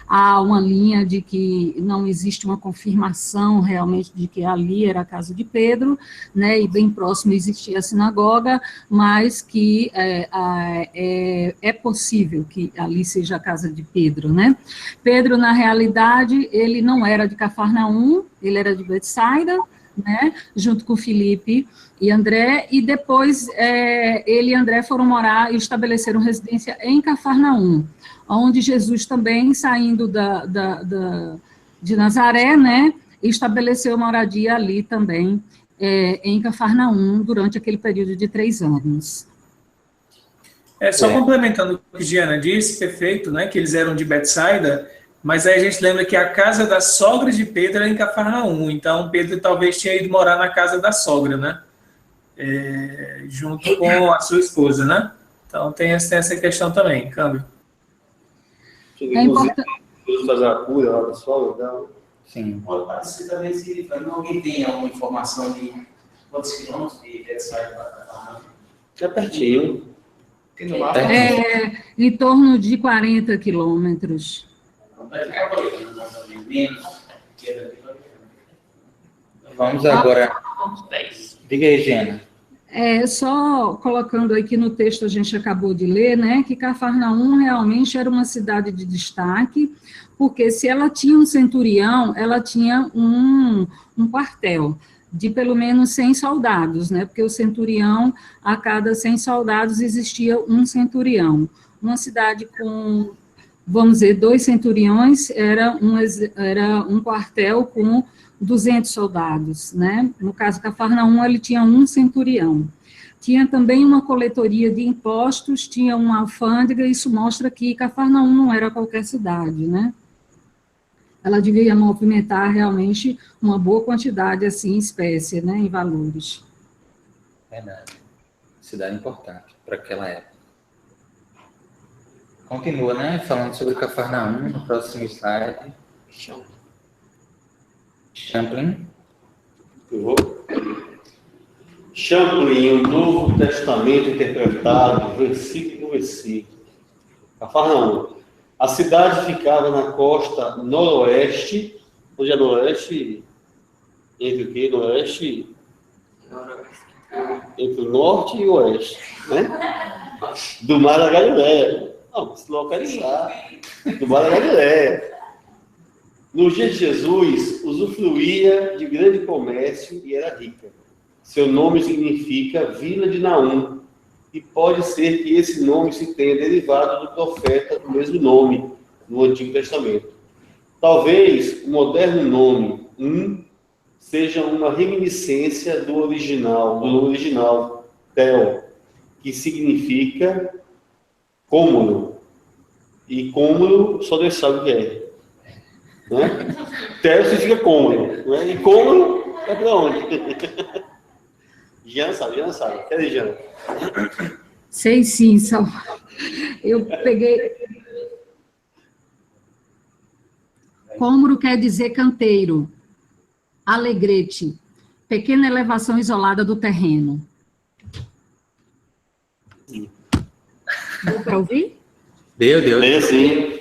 há uma linha de que não existe uma confirmação realmente de que ali era a casa de Pedro, né, e bem próximo existia a sinagoga, mas que é possível que ali seja a casa de Pedro, né. Pedro, na realidade, ele não era de Cafarnaum, ele era de Betsaida, né, junto com Filipe e André, e depois ele e André foram morar e estabeleceram residência em Cafarnaum, onde Jesus também, saindo de Nazaré, né, estabeleceu moradia ali também, em Cafarnaum, durante aquele período de 3 anos. Só complementando o que Giana disse, perfeito, né, que eles eram de Betsaida, mas aí a gente lembra que a casa da sogra de Pedro era em Cafarnaum, então Pedro talvez tinha ido morar na casa da sogra, né? Junto com a sua esposa, né? Então tem essa questão também, câmbio. É importante. Fazer a cura lá da sogra, então. Sim. Pode parecer também se alguém tem alguma informação de quantos quilômetros de Betsaida para Cafarnaum. É pertinho. Em torno de 40 quilômetros. Vamos agora. Diga aí, Gena. Só colocando aqui no texto, a gente acabou de ler, né, que Cafarnaum realmente era uma cidade de destaque, porque se ela tinha um centurião, ela tinha um quartel de pelo menos 100 soldados, né, porque o centurião, a cada 100 soldados existia um centurião. Uma cidade com, vamos dizer, 2 centuriões era um quartel com 200 soldados, né? No caso, Cafarnaum, ele tinha um centurião. Tinha também uma coletoria de impostos, tinha uma alfândega, isso mostra que Cafarnaum não era qualquer cidade, né? Ela devia movimentar realmente uma boa quantidade, assim, em espécie, né, em valores. Verdade. Cidade importante para aquela época. Continua, né? Falando sobre Cafarnaum, no próximo slide. Champlin. Eu vou. Champlin, o Novo Testamento interpretado, versículo por versículo. Cafarnaum. A cidade ficava na costa noroeste. Onde é noroeste? Entre o quê? Noroeste? Entre o norte e o oeste, né? Do Mar da Galileia. Não, se localizar. Do Mar da Galileia. No dia de Jesus, usufruía de grande comércio e era rica. Seu nome significa Vila de Naum, e pode ser que esse nome se tenha derivado do profeta do mesmo nome, no Antigo Testamento. Talvez o moderno nome, seja uma reminiscência do original, Tel, que significa cômodo. E cômodo, só Deus sabe o que é. Né? Tel significa cômodo. Né? E cômodo é para onde? Jana sabe. Cadê Jana? Sei sim, eu peguei... Cômoro quer dizer canteiro, alegrete, pequena elevação isolada do terreno. Deu para ouvir? Deu. Deu sim.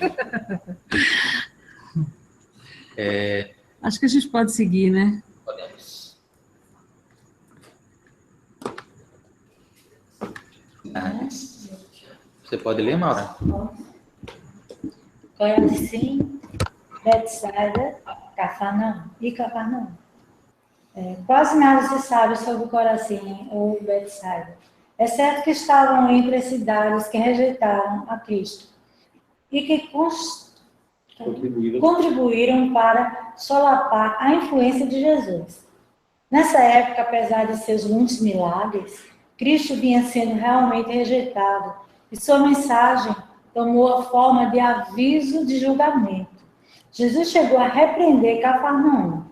Acho que a gente pode seguir, né? Podemos. Você pode ler, Maura? Corazim, Betsaida, Cafarnaum. Quase nada se sabe sobre Corazim ou Betsaida, exceto que estavam entre as cidades que rejeitaram a Cristo e que contribuíram para solapar a influência de Jesus. Nessa época, apesar de seus muitos milagres, Cristo vinha sendo realmente rejeitado e sua mensagem tomou a forma de aviso de julgamento. Jesus chegou a repreender Cafarnaum,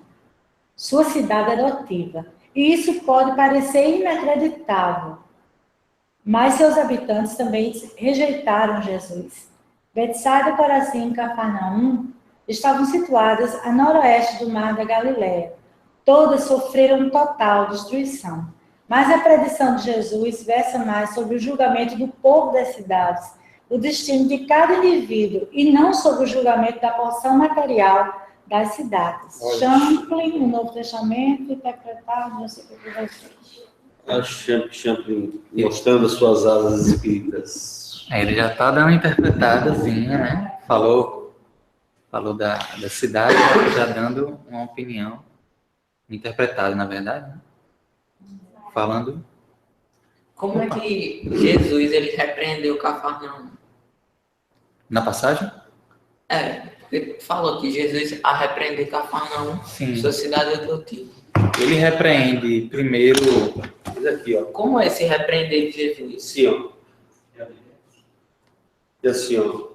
sua cidade adotiva, e isso pode parecer inacreditável, mas seus habitantes também rejeitaram Jesus. Betsaida, Corazim e Cafarnaum estavam situadas a noroeste do Mar da Galileia. Todas sofreram total destruição. Mas a predição de Jesus versa mais sobre o julgamento do povo das cidades o destino de cada indivíduo e não sobre o julgamento da porção material das cidades. Champlin, o Novo Testamento, interpretado, não sei o que vai ser. A Champlin mostrando as suas asas espíritas. Ele já está dando uma interpretadazinha, né? Falou da cidade, já dando uma opinião interpretada, na verdade. Né? Falando. Como é que Jesus ele repreendeu Cafarnaum? Na passagem? Porque falou que Jesus a repreender Cafarnaum, Sim. sua cidade adotiva. Ele repreende primeiro. Diz aqui, ó. Como é esse repreender de Jesus? Assim, ó. E assim, ó.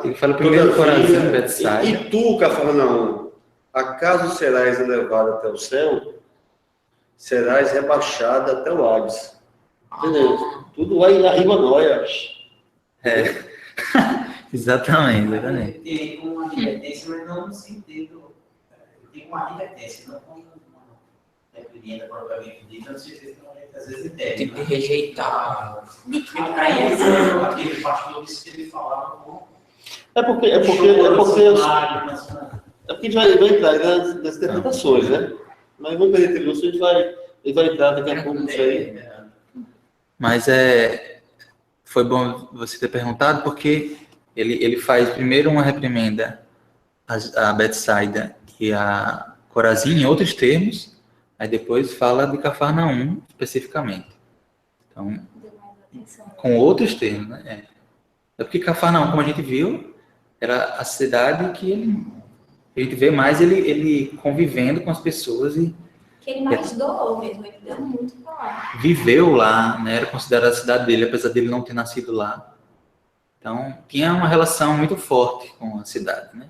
Ele fala primeiro Corazim, Betsaida. E tu, Cafarnaum, acaso serás elevado até o céu? Serás rebaixado até o Hades. Entendeu? Tudo vai arriba nós. Exatamente. Tem uma advertência, mas não no sentido. Tem uma advertência, não com uma repreenda propriamente dita, não sei se às vezes entende. Tipo de rejeitar. Aí aquele pastor disse que ele falava com. É porque a gente vai entrar nas interpretações, né? Mas vamos perder tempo, a gente vai entrar daqui a pouco nisso aí. Mas foi bom você ter perguntado, porque ele faz primeiro uma reprimenda a Betsaida e a Corazim em outros termos, aí depois fala de Cafarnaum especificamente. Então, com outros termos, né? É porque Cafarnaum, como a gente viu, era a cidade que a gente vê mais ele convivendo com as pessoas e Que ele mais doou mesmo, ele deu muito pra lá. viveu lá, né? Era considerada a cidade dele, apesar dele não ter nascido lá. Então, tinha uma relação muito forte com a cidade, né?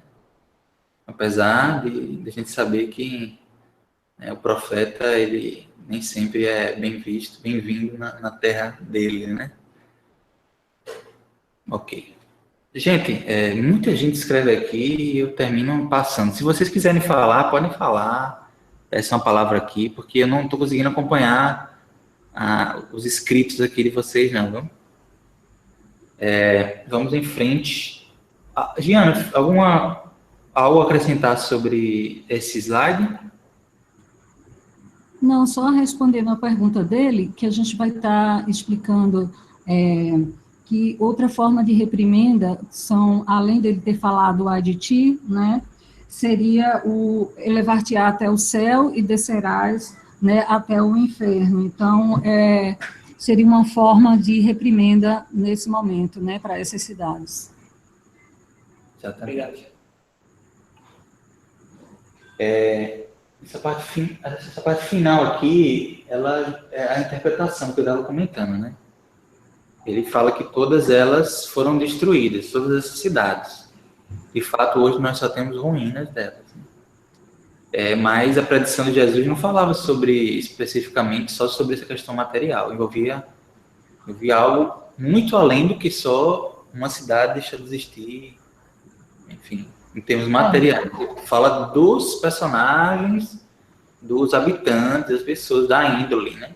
Apesar de a gente saber que o profeta, ele nem sempre é bem visto, bem-vindo na terra dele, né? Ok. Gente, muita gente escreve aqui e eu termino passando. Se vocês quiserem falar, podem falar. Essa é uma palavra aqui, porque eu não estou conseguindo acompanhar os escritos aqui de vocês, não, viu? Vamos em frente. Giana, algo a acrescentar sobre esse slide? Não, só respondendo a pergunta dele, que a gente vai estar explicando que outra forma de reprimenda são, além dele ter falado ai de ti, né, seria o elevar-te até o céu e descerás, né, até o inferno. Então, seria uma forma de reprimenda nesse momento, né, para essas cidades. Exatamente. Essa parte final aqui, ela é a interpretação que eu estava comentando, né? Ele fala que todas elas foram destruídas, todas essas cidades. De fato, hoje nós só temos ruínas delas. Né? Mas a predição de Jesus não falava especificamente só sobre essa questão material. Envolvia algo muito além do que só uma cidade deixar de existir. Enfim, em termos materiais. Fala dos personagens, dos habitantes, das pessoas, da índole, né?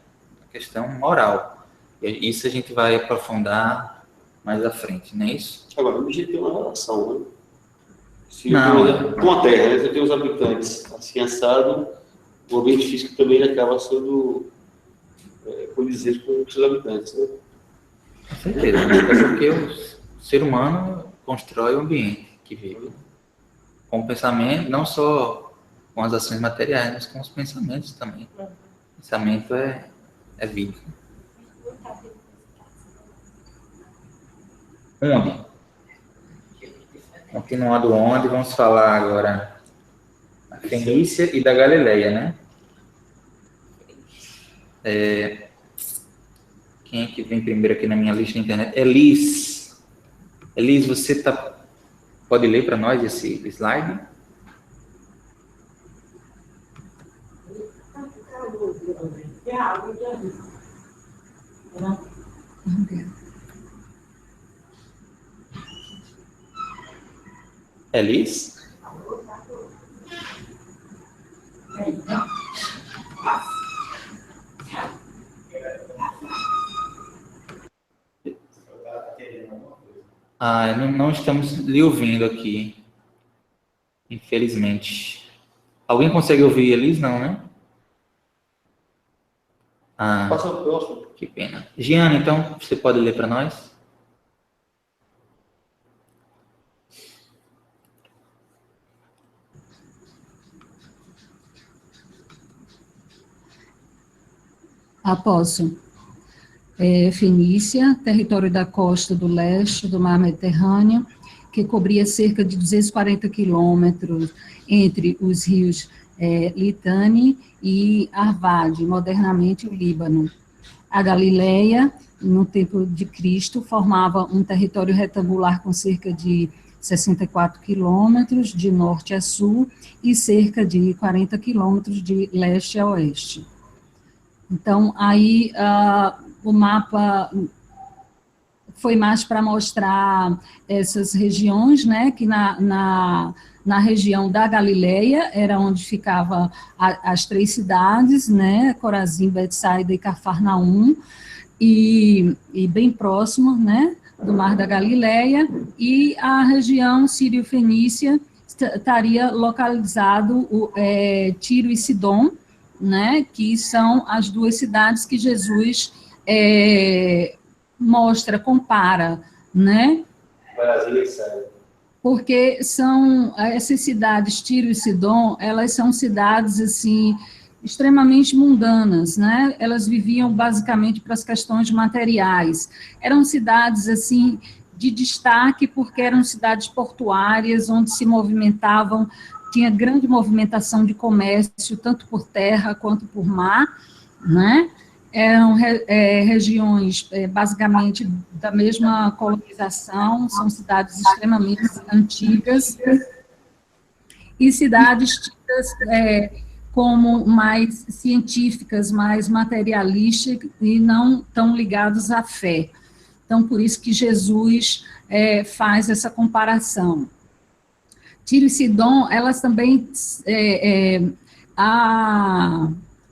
A questão moral. E isso a gente vai aprofundar mais à frente, não é isso? Agora, a gente tem uma relação, né? Não. Com a Terra, né? Você tem os habitantes assim assado, o ambiente físico também acaba sendo condizente com os habitantes, né? Com certeza, né? É porque o ser humano constrói o ambiente que vive. Com o pensamento, não só com as ações materiais, mas com os pensamentos também. O pensamento é vida. Onde? Continuando onde, vamos falar agora da Fenícia e da Galileia, né? Quem é que vem primeiro aqui na minha lista na internet? Elis, você pode ler para nós esse slide? Elis? Não estamos lhe ouvindo aqui, infelizmente. Alguém consegue ouvir eles? Não, né? Passa o próximo. Que pena. Giana, então, você pode ler para nós? Posso. Fenícia, território da costa do leste do mar Mediterrâneo, que cobria cerca de 240 quilômetros entre os rios Litani e Arvad, modernamente o Líbano. A Galileia, no tempo de Cristo, formava um território retangular com cerca de 64 quilômetros de norte a sul e cerca de 40 quilômetros de leste a oeste. Então, aí o mapa foi mais para mostrar essas regiões, né, que na região da Galileia era onde ficavam as três cidades, né, Corazim, Betsaida e Cafarnaum, e bem próximo, né, do Mar da Galileia, e a região sírio-fenícia estaria localizado Tiro e Sidom, né, que são as duas cidades que Jesus compara, né? Porque são essas cidades, Tiro e Sidom, elas são cidades, assim, extremamente mundanas, né? Elas viviam basicamente para as questões materiais. Eram cidades, assim, de destaque porque eram cidades portuárias, onde se movimentavam, tinha grande movimentação de comércio, tanto por terra quanto por mar, né? Eram regiões basicamente da mesma colonização, são cidades extremamente antigas, e cidades tidas como mais científicas, mais materialistas e não tão ligados à fé. Então, por isso que Jesus faz essa comparação. Tiro e Sidom, elas também,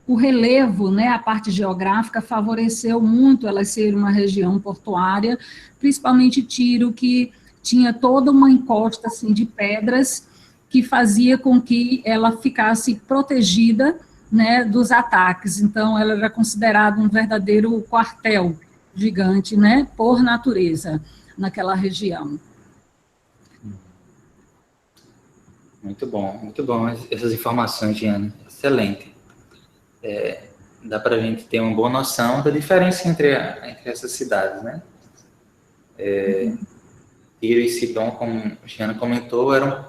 o relevo, né, a parte geográfica, favoreceu muito elas serem uma região portuária, principalmente Tiro, que tinha toda uma encosta assim, de pedras, que fazia com que ela ficasse protegida, né, dos ataques. Então, ela era considerada um verdadeiro quartel gigante, né, por natureza, naquela região. Muito bom essas informações, Diana, excelente. Dá para a gente ter uma boa noção da diferença entre essas cidades, né? Tiro e Sidom, como a Giana comentou, eram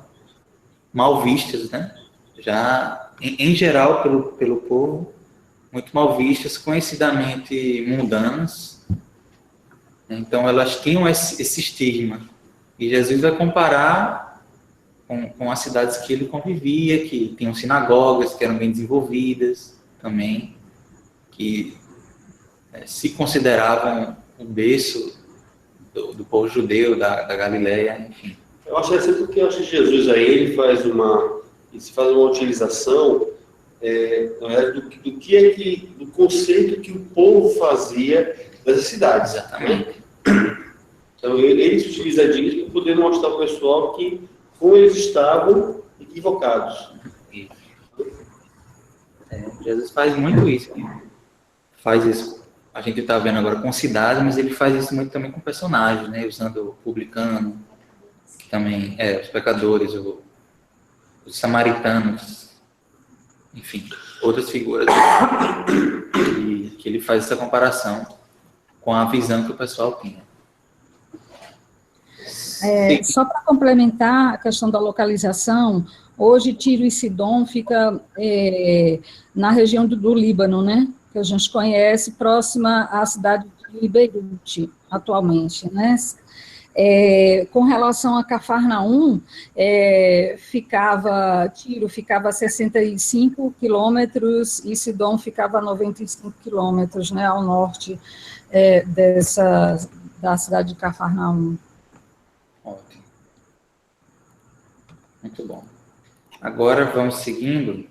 mal vistas, né? Já, em geral, pelo povo, muito mal vistas, conhecidamente mundanas. Então, elas tinham esse estigma. E Jesus vai comparar com as cidades que ele convivia, que tinham sinagogas, que eram bem desenvolvidas também, que se consideravam o berço do povo judeu, da Galileia, enfim. Eu acho assim porque eu acho que Jesus aí ele faz uma utilização do conceito que o povo fazia das cidades. Exatamente. Então ele se utiliza disso para poder mostrar ao pessoal que como eles estavam equivocados. Jesus faz muito isso. Faz isso. A gente está vendo agora com cidades, mas ele faz isso muito também com personagens, né? Usando o publicano, que também os pecadores, os samaritanos, enfim, outras figuras que ele faz essa comparação com a visão que o pessoal tinha. Só para complementar a questão da localização, hoje Tiro e Sidom fica na região do Líbano, né, que a gente conhece, próxima à cidade de Beirute, atualmente, né. Com relação a Cafarnaum, Tiro ficava a 65 quilômetros e Sidom ficava a 95 quilômetros, né, ao norte da cidade de Cafarnaum. Ótimo. Muito bom. Agora vamos seguindo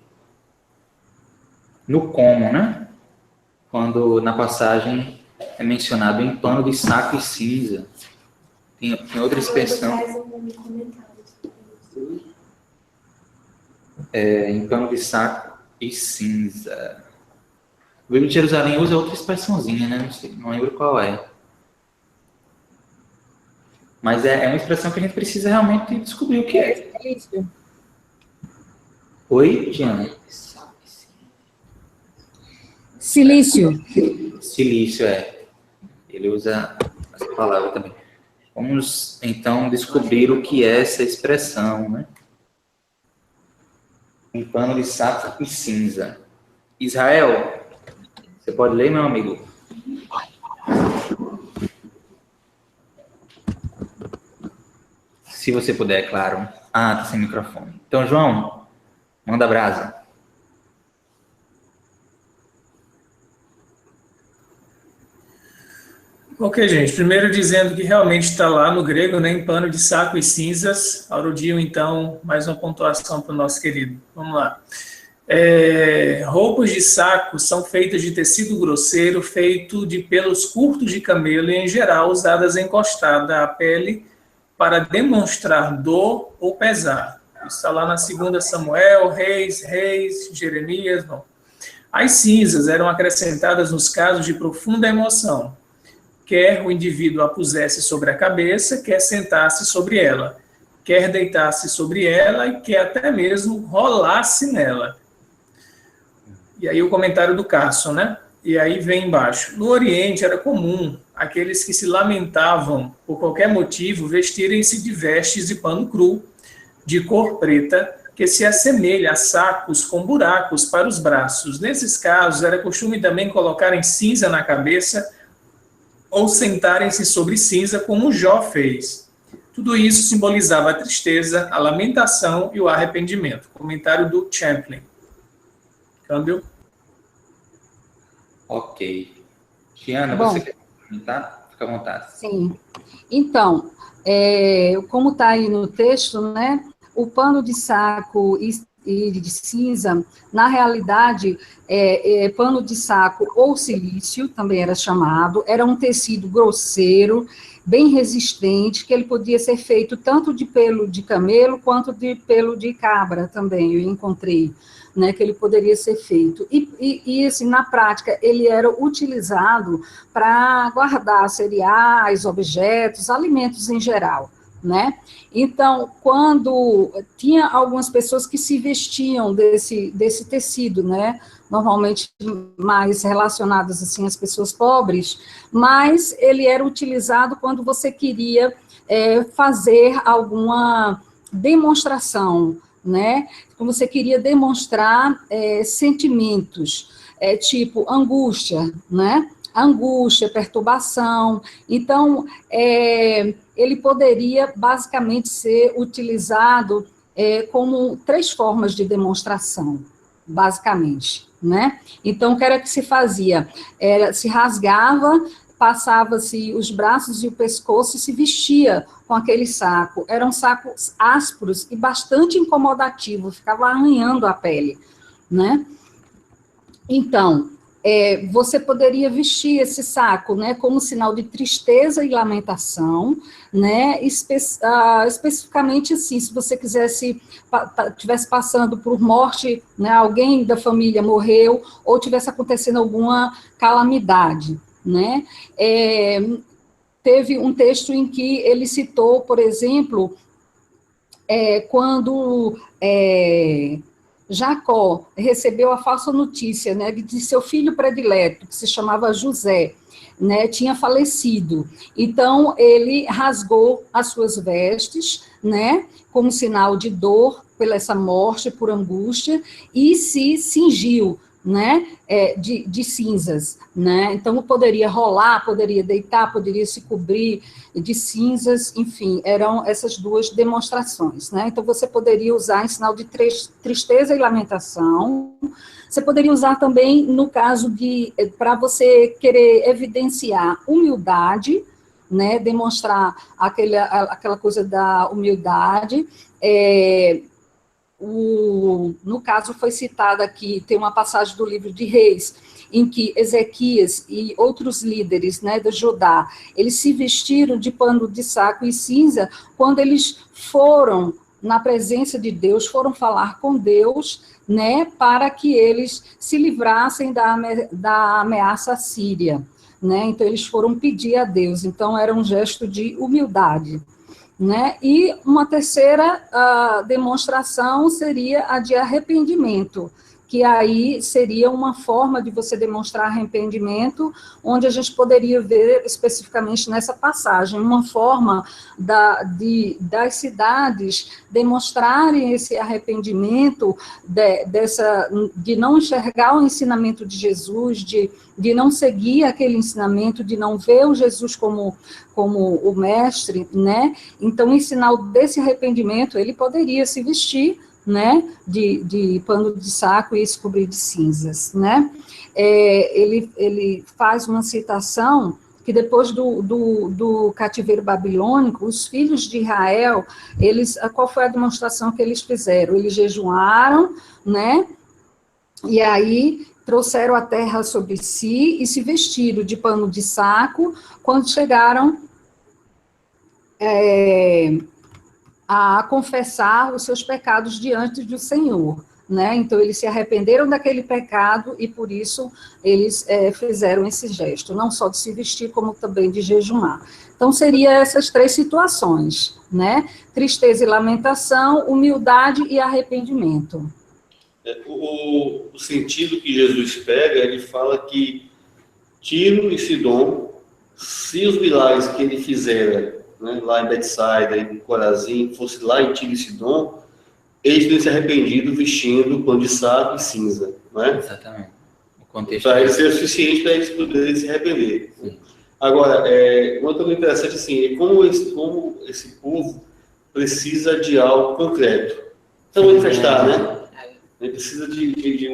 no como, né? Quando na passagem é mencionado em pano de saco e cinza. Tem outra expressão. Em pano de saco e cinza. O livro de Jerusalém usa outra expressãozinha, né? Não lembro qual é. Mas é uma expressão que a gente precisa realmente descobrir o que é. Oi, Diana? Silício. Silício, Ele usa essa palavra também. Vamos, então, descobrir o que é essa expressão, né? Um pano de saco e cinza. Israel, você pode ler, meu amigo? Se você puder, é claro. Tá sem microfone. Então, João, manda brasa. Ok, gente. Primeiro dizendo que realmente está lá no grego, né, em pano de saco e cinzas. Aurodio, então, mais uma pontuação para o nosso querido. Vamos lá. Roupas de saco são feitas de tecido grosseiro, feito de pelos curtos de camelo e, em geral, usadas encostadas à pele para demonstrar dor ou pesar. Isso está lá na 2 Samuel, Reis, Jeremias. Bom. As cinzas eram acrescentadas nos casos de profunda emoção. Quer o indivíduo a pusesse sobre a cabeça, quer sentasse sobre ela, quer deitasse sobre ela e quer até mesmo rolasse nela. E aí o comentário do Carson, né? E aí vem embaixo. No Oriente era comum aqueles que se lamentavam por qualquer motivo vestirem-se de vestes de pano cru, de cor preta, que se assemelha a sacos com buracos para os braços. Nesses casos, era costume também colocarem cinza na cabeça ou sentarem-se sobre cinza, como Jó fez. Tudo isso simbolizava a tristeza, a lamentação e o arrependimento. Comentário do Champlin. Câmbio. Ok. Tiana, você quer comentar? Fica à vontade. Sim. Então, como está aí no texto, né, o pano de saco e de cinza, na realidade, pano de saco ou silício, também era chamado, era um tecido grosseiro, bem resistente, que ele podia ser feito tanto de pelo de camelo, quanto de pelo de cabra também, eu encontrei, né, que ele poderia ser feito. E assim, na prática, ele era utilizado para guardar cereais, objetos, alimentos em geral, né? Então, quando tinha algumas pessoas que se vestiam desse tecido, né, normalmente mais relacionadas assim às pessoas pobres, mas ele era utilizado quando você queria fazer alguma demonstração, né? Quando você queria demonstrar sentimentos, tipo angústia, né? Angústia, perturbação. Então, ele poderia basicamente ser utilizado como 3 formas de demonstração, basicamente, né? Então, o que era que se fazia? Se rasgava, passava-se os braços e o pescoço e se vestia com aquele saco. Eram sacos ásperos e bastante incomodativos, ficava arranhando a pele, né? Então, você poderia vestir esse saco, né, como sinal de tristeza e lamentação, né, especificamente assim, se você estivesse passando por morte, né, alguém da família morreu, ou tivesse acontecendo alguma calamidade, né. Teve um texto em que ele citou, por exemplo, quando Jacó recebeu a falsa notícia, né, de seu filho predileto, que se chamava José, né, tinha falecido. Então, ele rasgou as suas vestes, né, como sinal de dor pela essa morte, por angústia, e se cingiu, né, de cinzas, né, então poderia rolar, poderia deitar, poderia se cobrir de cinzas, enfim, eram essas 2 demonstrações, né, então você poderia usar em sinal de tristeza e lamentação, você poderia usar também no caso para você querer evidenciar humildade, né, demonstrar aquela coisa da humildade, no caso foi citado aqui, tem uma passagem do livro de Reis, em que Ezequias e outros líderes, né, de Judá, eles se vestiram de pano de saco e cinza quando eles foram na presença de Deus, foram falar com Deus, né, para que eles se livrassem da ameaça síria, né, então eles foram pedir a Deus, então era um gesto de humildade, né, e uma terceira demonstração seria a de arrependimento, que aí seria uma forma de você demonstrar arrependimento, onde a gente poderia ver especificamente nessa passagem, uma forma das cidades demonstrarem esse arrependimento, de não enxergar o ensinamento de Jesus, de não seguir aquele ensinamento, de não ver o Jesus como o mestre, né? Então, em sinal desse arrependimento, ele poderia se vestir, né, de pano de saco e se cobrir de cinzas, né? Ele faz uma citação que depois do cativeiro babilônico, os filhos de Israel, qual foi a demonstração que eles fizeram? Eles jejuaram, né, e aí trouxeram a terra sobre si e se vestiram de pano de saco quando chegaram a confessar os seus pecados diante do Senhor, né? Então, eles se arrependeram daquele pecado e, por isso, eles fizeram esse gesto, não só de se vestir, como também de jejuar. Então, seriam essas três situações, né? Tristeza e lamentação, humildade e arrependimento. O sentido que Jesus pega, ele fala que Tiro e Sidom, se os milagres que ele fizera, né, lá em Betsaida, em Corazim, fosse lá em Tiro e Sidom, eles teriam se arrependido vestindo pano de saco e cinza, não é? Exatamente. O contexto para ele ser o suficiente para eles poderem se arrepender. Sim. Agora, uma coisa interessante assim, é como esse povo precisa de algo concreto. Então, manifestar, né? Ele precisa de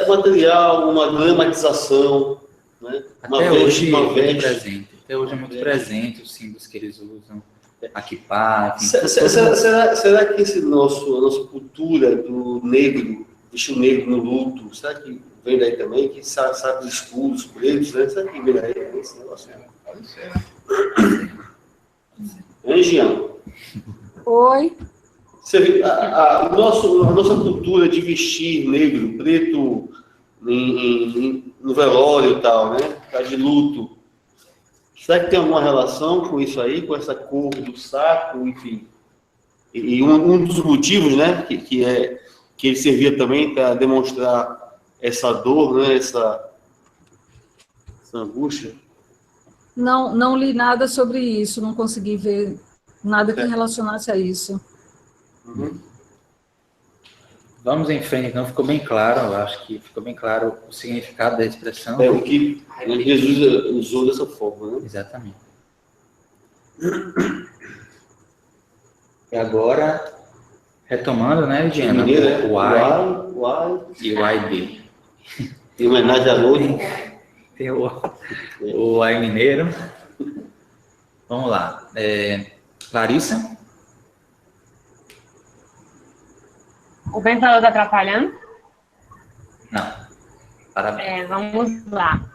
material, uma dramatização, né? Até hoje é muito presente. Até hoje é muito presente os símbolos que eles usam. Aqui, pá. Será que a nossa cultura do negro, vestir o negro no luto, será que vem daí também? Que sabe os escudos, pretos, né? Será que vem daí esse negócio? Pode ser. Hein, Jean? Oi. A nossa cultura de vestir negro, preto, no velório e tal, né? Tá de luto. Será que tem alguma relação com isso aí, com essa cor do saco, enfim? E um dos motivos, né, que ele servia também para demonstrar essa dor, né, essa angústia? Não li nada sobre isso, não consegui ver nada que relacionasse a isso. Uhum. Vamos em frente, então ficou bem claro, eu acho que ficou bem claro o significado da expressão. É o que Jesus usou dessa forma, né? Exatamente. E agora, retomando, né, Diana? O I e o ID. Em homenagem a Lourdes. Tem o I mineiro. Vamos lá. Clarissa? O ventilador está atrapalhando? Não. Parabéns. Vamos lá.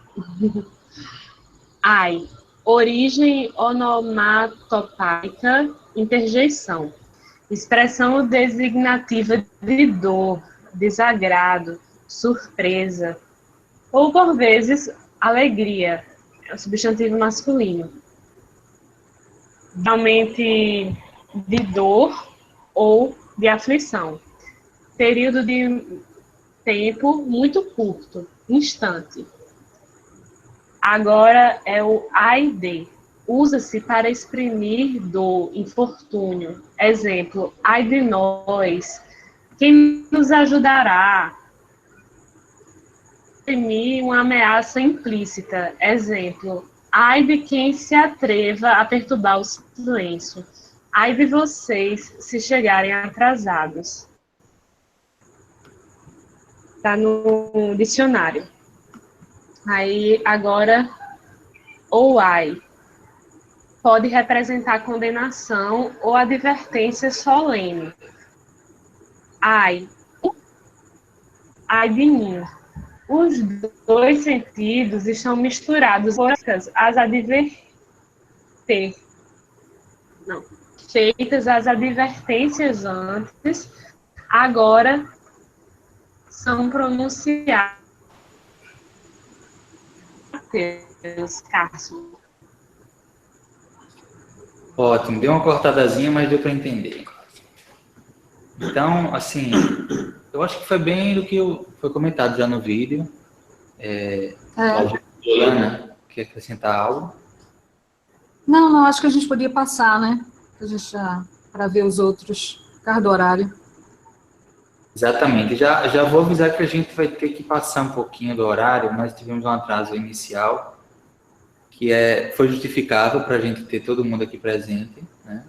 Ai. Origem onomatopaica, interjeição. Expressão designativa de dor, desagrado, surpresa. Ou, por vezes, alegria. É o substantivo masculino. Geralmente de dor ou de aflição. Período de tempo muito curto, instante. Agora é o AID. Usa-se para exprimir dor, infortúnio. Exemplo, ai de nós. Quem nos ajudará? Exprimir uma ameaça implícita. Exemplo, ai de quem se atreva a perturbar o silêncio. Ai de vocês se chegarem atrasados. Está no dicionário. Aí, agora, ou ai. Pode representar condenação ou advertência solene. Ai de mim. Os dois sentidos estão misturados, feitas as advertências antes, agora são pronunciadas. Cássio. Ótimo, deu uma cortadazinha, mas deu para entender. Então, assim, eu acho que foi bem do que foi comentado já no vídeo. Ana, quer acrescentar algo? Não, acho que a gente podia passar, né? Para ver os outros, por causa do horário. Exatamente. Já vou avisar que a gente vai ter que passar um pouquinho do horário. Nós tivemos um atraso inicial, que foi justificável para a gente ter todo mundo aqui presente, né?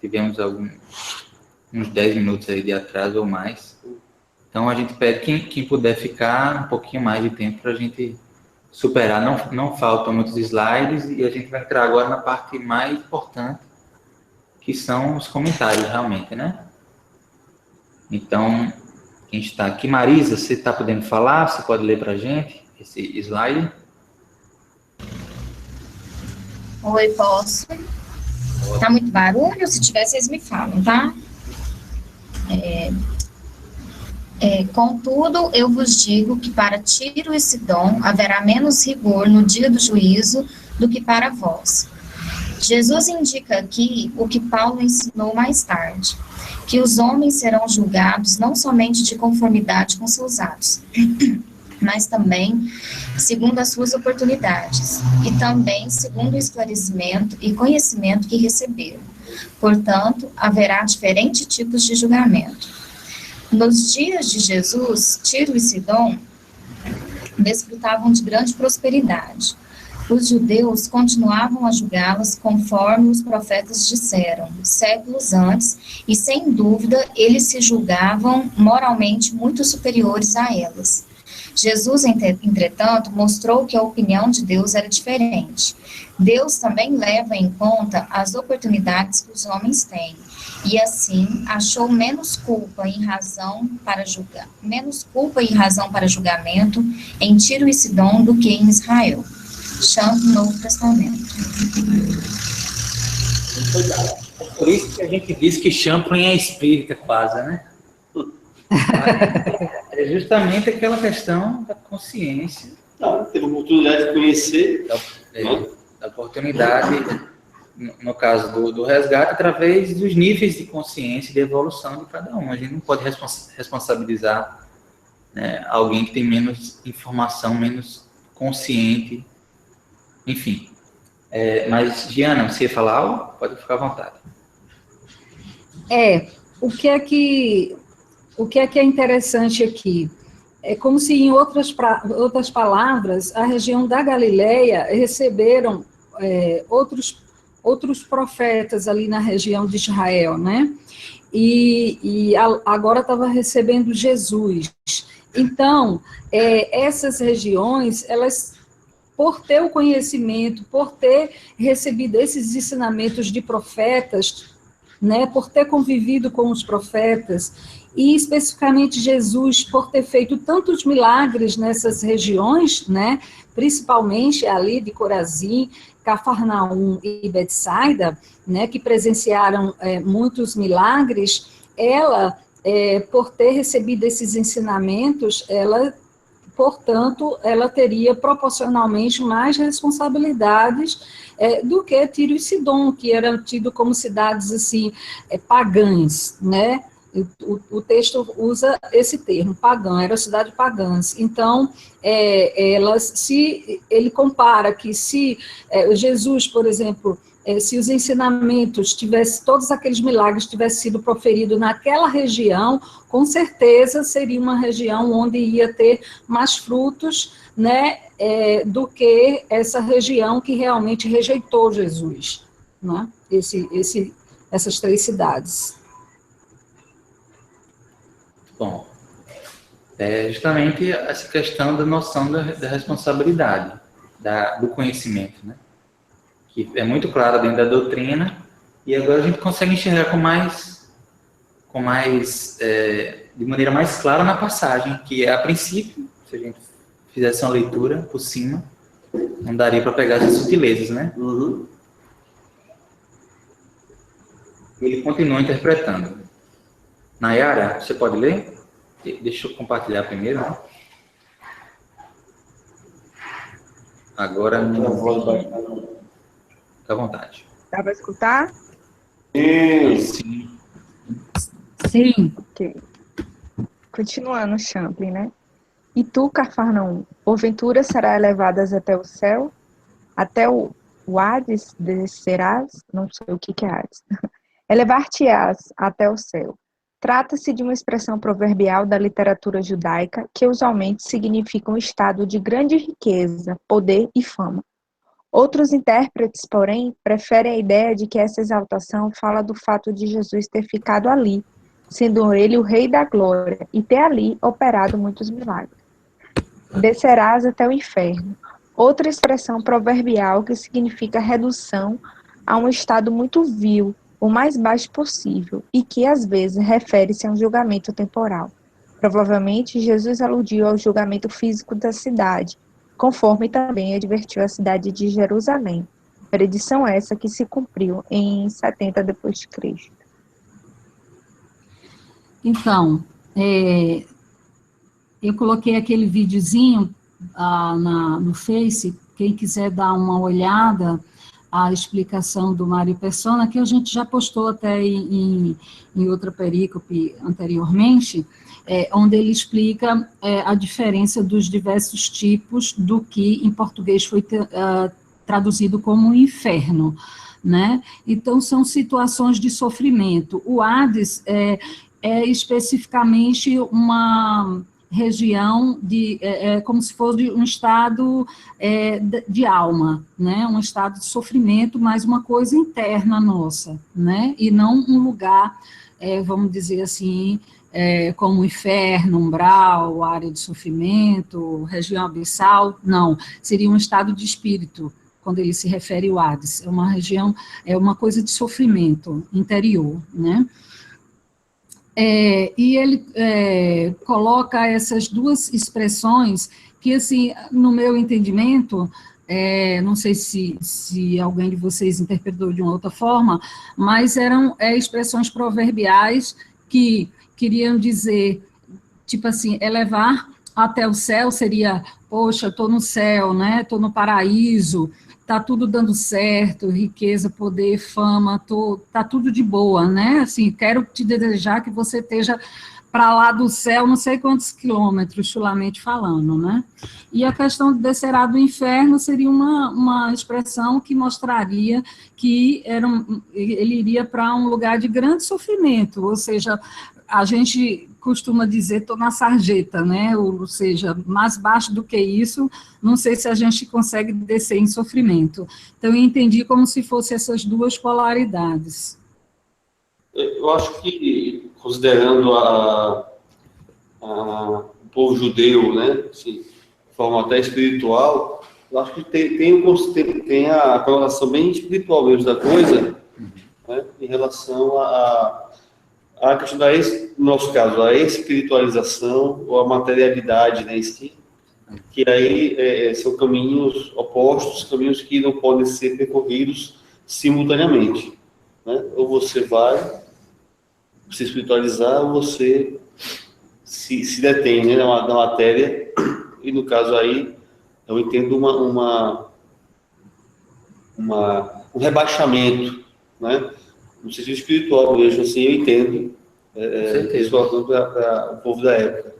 Tivemos uns 10 minutos aí de atraso ou mais. Então, a gente pede quem puder ficar um pouquinho mais de tempo para a gente superar. Não faltam muitos slides e a gente vai entrar agora na parte mais importante, que são os comentários, realmente, né? Então, quem está aqui, Marisa, você está podendo falar? Você pode ler para a gente esse slide? Oi, posso? Tá muito barulho? Se tiver, vocês me falam, tá? Contudo, eu vos digo que para Tiro e Sidom haverá menos rigor no dia do juízo do que para vós. Jesus indica aqui o que Paulo ensinou mais tarde, que os homens serão julgados não somente de conformidade com seus atos, mas também segundo as suas oportunidades, e também segundo o esclarecimento e conhecimento que receberam. Portanto, haverá diferentes tipos de julgamento. Nos dias de Jesus, Tiro e Sidom desfrutavam de grande prosperidade. Os judeus continuavam a julgá-las conforme os profetas disseram, séculos antes, e sem dúvida eles se julgavam moralmente muito superiores a elas. Jesus, entretanto, mostrou que a opinião de Deus era diferente. Deus também leva em conta as oportunidades que os homens têm, e assim achou menos culpa e razão para julgamento em Tiro e Sidom do que em Israel. Champ, Novo Testamento. Por isso que a gente diz que Champlin é espírita, quase, né? É justamente aquela questão da consciência. Teve a oportunidade de conhecer. Da oportunidade, no caso do resgate, através dos níveis de consciência e de evolução de cada um. A gente não pode responsabilizar, né, alguém que tem menos informação, menos consciente. Enfim. Mas, Giana, você ia falar algo? Pode ficar à vontade. O que é que é interessante aqui? É como se, em outras palavras, a região da Galileia receberam outros profetas ali na região de Israel, né? E agora estava recebendo Jesus. Então, essas regiões, elas, por ter o conhecimento, por ter recebido esses ensinamentos de profetas, né, por ter convivido com os profetas, e especificamente Jesus, por ter feito tantos milagres nessas regiões, né, principalmente ali de Corazim, Cafarnaum e Betsaida, né, que presenciaram muitos milagres, ela, por ter recebido esses ensinamentos, portanto, ela teria proporcionalmente mais responsabilidades do que Tiro e Sidom, que eram tidos como cidades assim, pagãs, né? O texto usa esse termo, pagã, era cidade pagãs. Então, ele compara que se Jesus, por exemplo, se os ensinamentos todos aqueles milagres tivessem sido proferidos naquela região, com certeza seria uma região onde ia ter mais frutos, né, do que essa região que realmente rejeitou Jesus, né, essas 3 cidades. Bom, justamente essa questão da noção da responsabilidade, do conhecimento, né? Que é muito claro dentro da doutrina, e agora a gente consegue enxergar com de maneira mais clara na passagem, que é, a princípio, se a gente fizesse uma leitura por cima, não daria para pegar essas sutilezas, né? Uhum. Ele continua interpretando. Nayara, você pode ler? Deixa eu compartilhar primeiro, né? Agora não vou. Fica à vontade. Dá para escutar? Sim. Sim. Ok. Continuando, Champlin, né? E tu, Cafarnaum, porventura será elevadas até o céu? Até o Hades descerás? Não sei o que é Hades. Elevar-te-ás até o céu. Trata-se de uma expressão proverbial da literatura judaica que usualmente significa um estado de grande riqueza, poder e fama. Outros intérpretes, porém, preferem a ideia de que essa exaltação fala do fato de Jesus ter ficado ali, sendo ele o Rei da Glória, e ter ali operado muitos milagres. Descerás até o inferno. Outra expressão proverbial que significa redução a um estado muito vil, o mais baixo possível, e que às vezes refere-se a um julgamento temporal. Provavelmente, Jesus aludiu ao julgamento físico da cidade, conforme também advertiu a cidade de Jerusalém. Predição essa que se cumpriu em 70 depois de Cristo. Então, eu coloquei aquele videozinho no Face, quem quiser dar uma olhada, a explicação do Mário Persona, que a gente já postou até em outra perícope anteriormente, onde ele explica a diferença dos diversos tipos do que em português foi traduzido como inferno, né? Então, são situações de sofrimento. O Hades é especificamente uma região como se fosse um estado de alma, né? Um estado de sofrimento, mas uma coisa interna nossa, né? E não um lugar, vamos dizer assim, como inferno, umbral, área de sofrimento, região abissal, não, seria um estado de espírito, quando ele se refere ao Hades, é uma região, é uma coisa de sofrimento interior, né? E ele coloca essas duas expressões que, assim, no meu entendimento, não sei se alguém de vocês interpretou de uma outra forma, mas eram expressões proverbiais que queriam dizer, tipo assim, elevar até o céu seria, poxa, estou no céu, né? Estou no paraíso, está tudo dando certo, riqueza, poder, fama, está tudo de boa, né? Assim, quero te desejar que você esteja para lá do céu, não sei quantos quilômetros, chulamente falando, né? E a questão de descerá do inferno seria uma expressão que mostraria que ele iria para um lugar de grande sofrimento, ou seja, a gente costuma dizer, estou na sarjeta, né? Ou seja, mais baixo do que isso, não sei se a gente consegue descer em sofrimento. Então, eu entendi como se fossem essas duas polaridades. Eu acho que, considerando o povo judeu, né, assim, de forma até espiritual, eu acho que tem a conotação bem espiritual mesmo da coisa, né, em relação a questão no nosso caso, a espiritualização ou a materialidade, né, que aí são caminhos opostos, caminhos que não podem ser percorridos simultaneamente, né? Ou você vai se espiritualizar, ou você se detém, né, na matéria, e no caso aí, eu entendo um rebaixamento, né? No sentido espiritual mesmo, assim, eu entendo isso para o povo da época.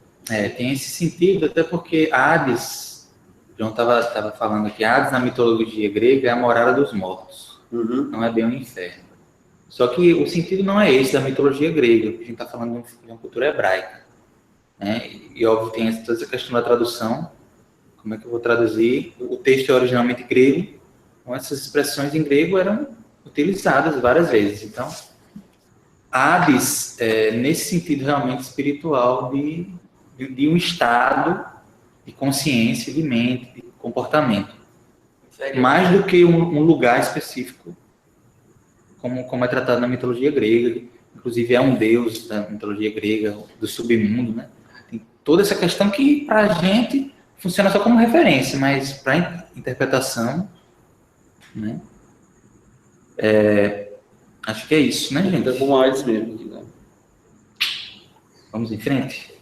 Tem esse sentido, até porque Hades, João estava falando que Hades, na mitologia grega, é a morada dos mortos. Uhum. Não é bem um inferno. Só que o sentido não é esse da mitologia grega, a gente está falando de uma cultura hebraica, né? E óbvio, tem essa questão da tradução, como é que eu vou traduzir? O texto é originalmente grego, então essas expressões em grego eram utilizadas várias vezes. Então, Hades, nesse sentido realmente espiritual, de um estado de consciência, de mente, de comportamento. Mais do que um lugar específico, como é tratado na mitologia grega, inclusive é um deus da mitologia grega, do submundo, né? Tem toda essa questão que, para a gente, funciona só como referência, mas para interpretação, né? Acho que é isso, né, gente? É como AIDS mesmo. Né? Vamos em frente?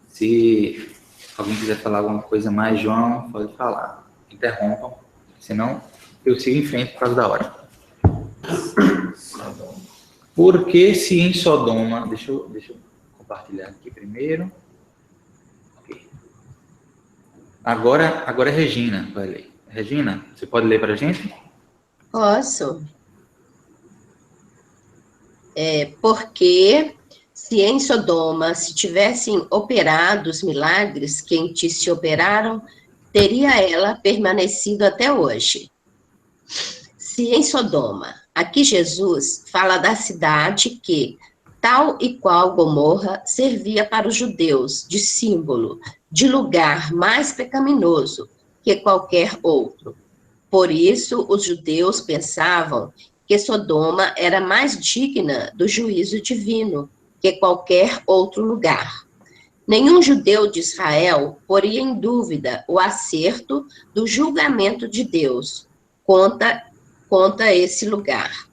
Se alguém quiser falar alguma coisa mais, João, pode falar. Interrompam, senão eu sigo em frente por causa da hora. Porque se em Sodoma... Deixa eu compartilhar aqui primeiro. Okay. Agora é Regina vai ler. Regina, você pode ler para a gente? Posso. Porque se em Sodoma se tivessem operado os milagres que em ti se operaram, teria ela permanecido até hoje. Se em Sodoma, aqui Jesus fala da cidade que, tal e qual Gomorra, servia para os judeus de símbolo, de lugar mais pecaminoso que qualquer outro. Por isso, os judeus pensavam que Sodoma era mais digna do juízo divino que qualquer outro lugar. Nenhum judeu de Israel poria em dúvida o acerto do julgamento de Deus contra esse lugar.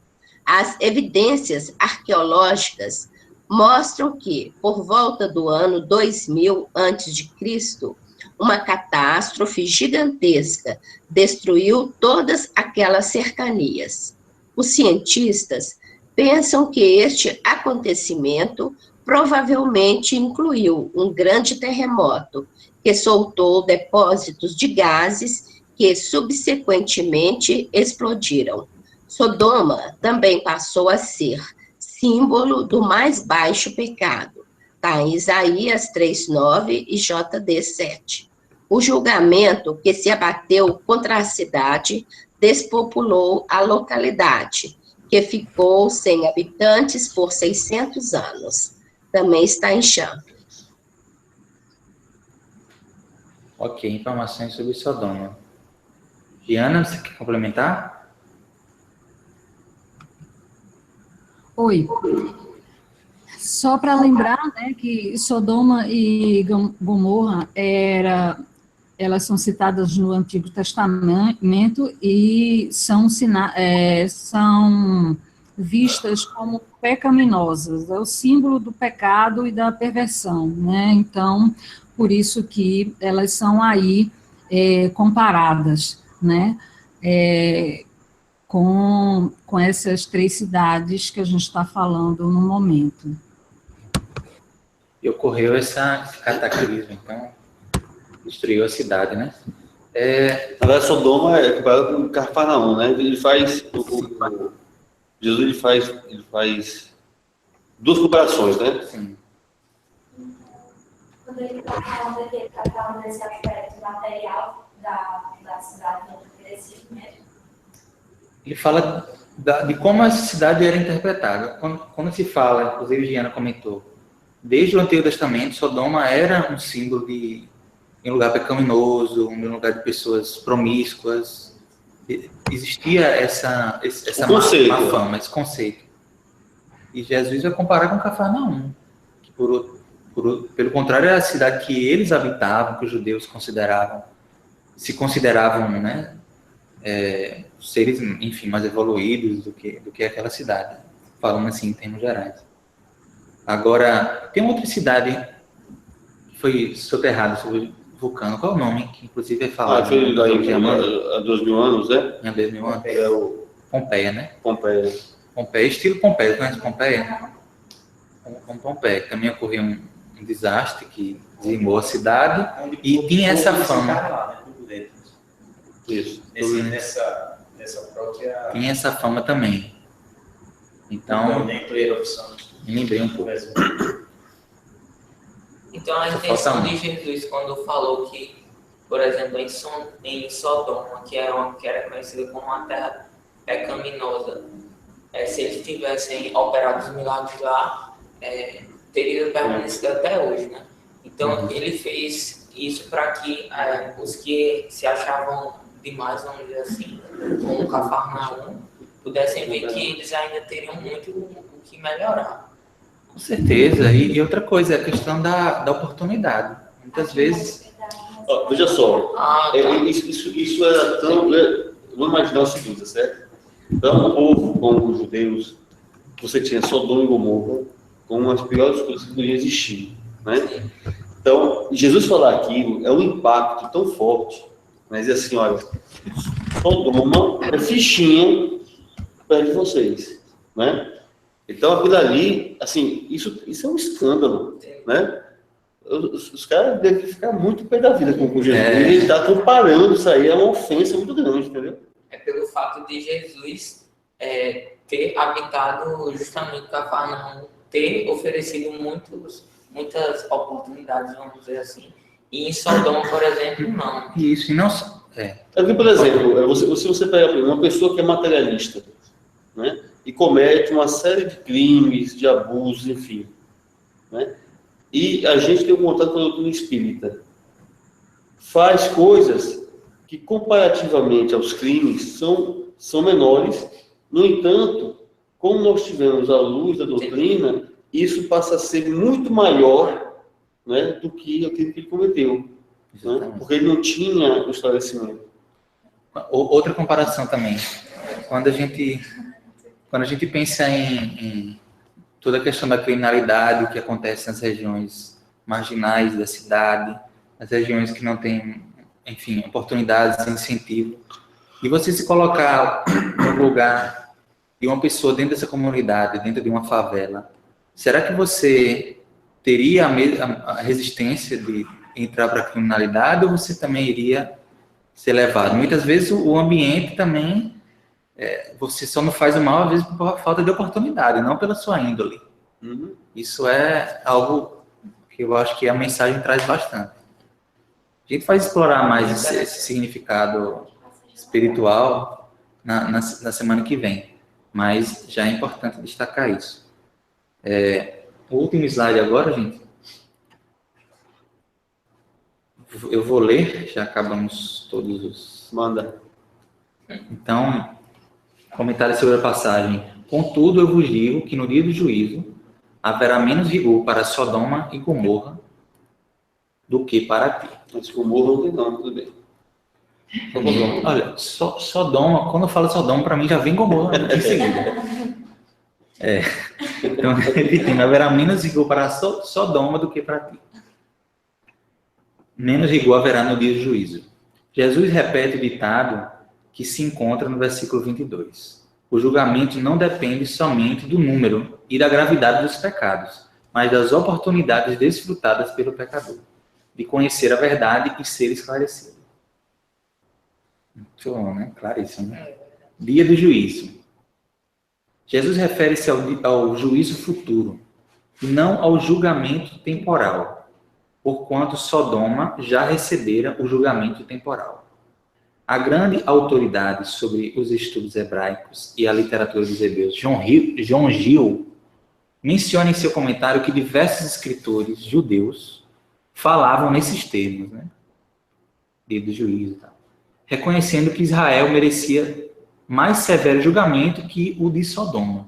As evidências arqueológicas mostram que, por volta do ano 2000 a.C., uma catástrofe gigantesca destruiu todas aquelas cercanias. Os cientistas pensam que este acontecimento provavelmente incluiu um grande terremoto que soltou depósitos de gases que subsequentemente explodiram. Sodoma também passou a ser símbolo do mais baixo pecado. Está em Isaías 3:9 e JD 7. O julgamento que se abateu contra a cidade despopulou a localidade, que ficou sem habitantes por 600 anos. Também está em chama. Ok, informações sobre Sodoma. Diana, você quer complementar? Oi. Só para lembrar, né, que Sodoma e Gomorra elas são citadas no Antigo Testamento e são vistas como pecaminosas, é o símbolo do pecado e da perversão, né? Então, por isso que elas são aí comparadas, né? Com essas três cidades que a gente está falando no momento. E ocorreu esse cataclismo, então destruiu a cidade, né? Na verdade, Sodoma é comparado com Cafarnaum, né? Jesus faz duas comparações, né? Sim. Quando ele está falando desse aspecto material da cidade não crescida mesmo. Ele fala de como essa cidade era interpretada. Quando se fala, inclusive Giana comentou, desde o Antigo Testamento, Sodoma era um símbolo de um lugar pecaminoso, um lugar de pessoas promíscuas. Existia essa má fama, esse conceito. E Jesus vai comparar com Cafarnaum, que pelo contrário era a cidade que eles habitavam, que os judeus se consideravam, né, seres, enfim, mais evoluídos do que aquela cidade, falando assim em termos gerais. Agora, tem outra cidade que foi soterrada sobre vulcano, qual é o nome? Que inclusive é falado. Foi há 2000 anos, né? Há 2000 anos? Pompeia, né? Pompeia, estilo Pompeia, conhece Pompeia? Como Pompeia, também ocorreu um desastre que dizimou a cidade e tinha essa fama. Isso. Nessa própria... Tinha essa fama também. Então, me lembrei um pouco. Então, a intenção de Jesus, quando falou que, por exemplo, em Sodoma, que era conhecida como uma terra pecaminosa, se eles tivessem operado os milagres lá, teria permanecido até hoje, né? Então, ele fez isso para que os que se achavam demais, vamos dizer assim, como Cafarnaum, pudessem ver que eles ainda teriam muito que melhorar. Com certeza. E outra coisa, é a questão da oportunidade. Muitas vezes... Veja só, Ah, tá. isso era tão... Vamos imaginar o seguinte, certo? Então, um povo como os judeus, você tinha Sodoma e Gomorra como as piores coisas que podiam existir, né? Então, Jesus falar aquilo é um impacto tão forte, mas é assim, olha, Sodoma é fichinha perto de vocês, né? Então, aquilo ali, assim, isso é um escândalo, né? Os caras devem ficar muito pé da vida com Jesus. Ele está comparando isso aí, é uma ofensa muito grande, entendeu? É pelo fato de Jesus ter habitado justamente Cafarnaum, ter oferecido muitas oportunidades, vamos dizer assim. E em Sodoma, por exemplo, não. Isso, e não... Aqui, por exemplo, se você pega uma pessoa que é materialista, né? E comete uma série de crimes, de abusos, enfim, né? E a gente tem um contato com a doutrina espírita. Faz coisas que, comparativamente aos crimes, são menores. No entanto, como nós tivemos a luz da doutrina, isso passa a ser muito maior, né, do que aquilo que ele cometeu. Né? Porque ele não tinha o esclarecimento. Outra comparação também. Quando a gente pensa em toda a questão da criminalidade que acontece nas regiões marginais da cidade, nas regiões que não têm, enfim, oportunidades, incentivo, e você se colocar no lugar de uma pessoa dentro dessa comunidade, dentro de uma favela, será que você teria a resistência de entrar para a criminalidade ou você também iria ser levado? Muitas vezes o ambiente também... você só não faz o mal, às vezes, por falta de oportunidade, não pela sua índole. Uhum. Isso é algo que eu acho que a mensagem traz bastante. A gente vai explorar mais esse significado espiritual na semana que vem, mas já é importante destacar isso. O último slide agora, gente. Eu vou ler, já acabamos todos os... Manda. Então... Comentário sobre a passagem. Contudo, eu vos digo que no dia do juízo haverá menos rigor para Sodoma e Gomorra do que para ti. Mas Gomorra não tem não, tudo bem. Olha, Sodoma, quando eu falo Sodoma, para mim já vem Gomorra em seguida. Então, repetindo, haverá menos rigor para Sodoma do que para ti. Menos rigor haverá no dia do juízo. Jesus repete o ditado que se encontra no versículo 22. O julgamento não depende somente do número e da gravidade dos pecados, mas das oportunidades desfrutadas pelo pecador, de conhecer a verdade e ser esclarecido. Muito bom, né? Claríssimo. Né? Dia do juízo. Jesus refere-se ao juízo futuro, e não ao julgamento temporal, porquanto Sodoma já recebera o julgamento temporal. A grande autoridade sobre os estudos hebraicos e a literatura dos hebreus, John Gill, menciona em seu comentário que diversos escritores judeus falavam nesses termos, né? Dia do juízo, tá? Reconhecendo que Israel merecia mais severo julgamento que o de Sodoma.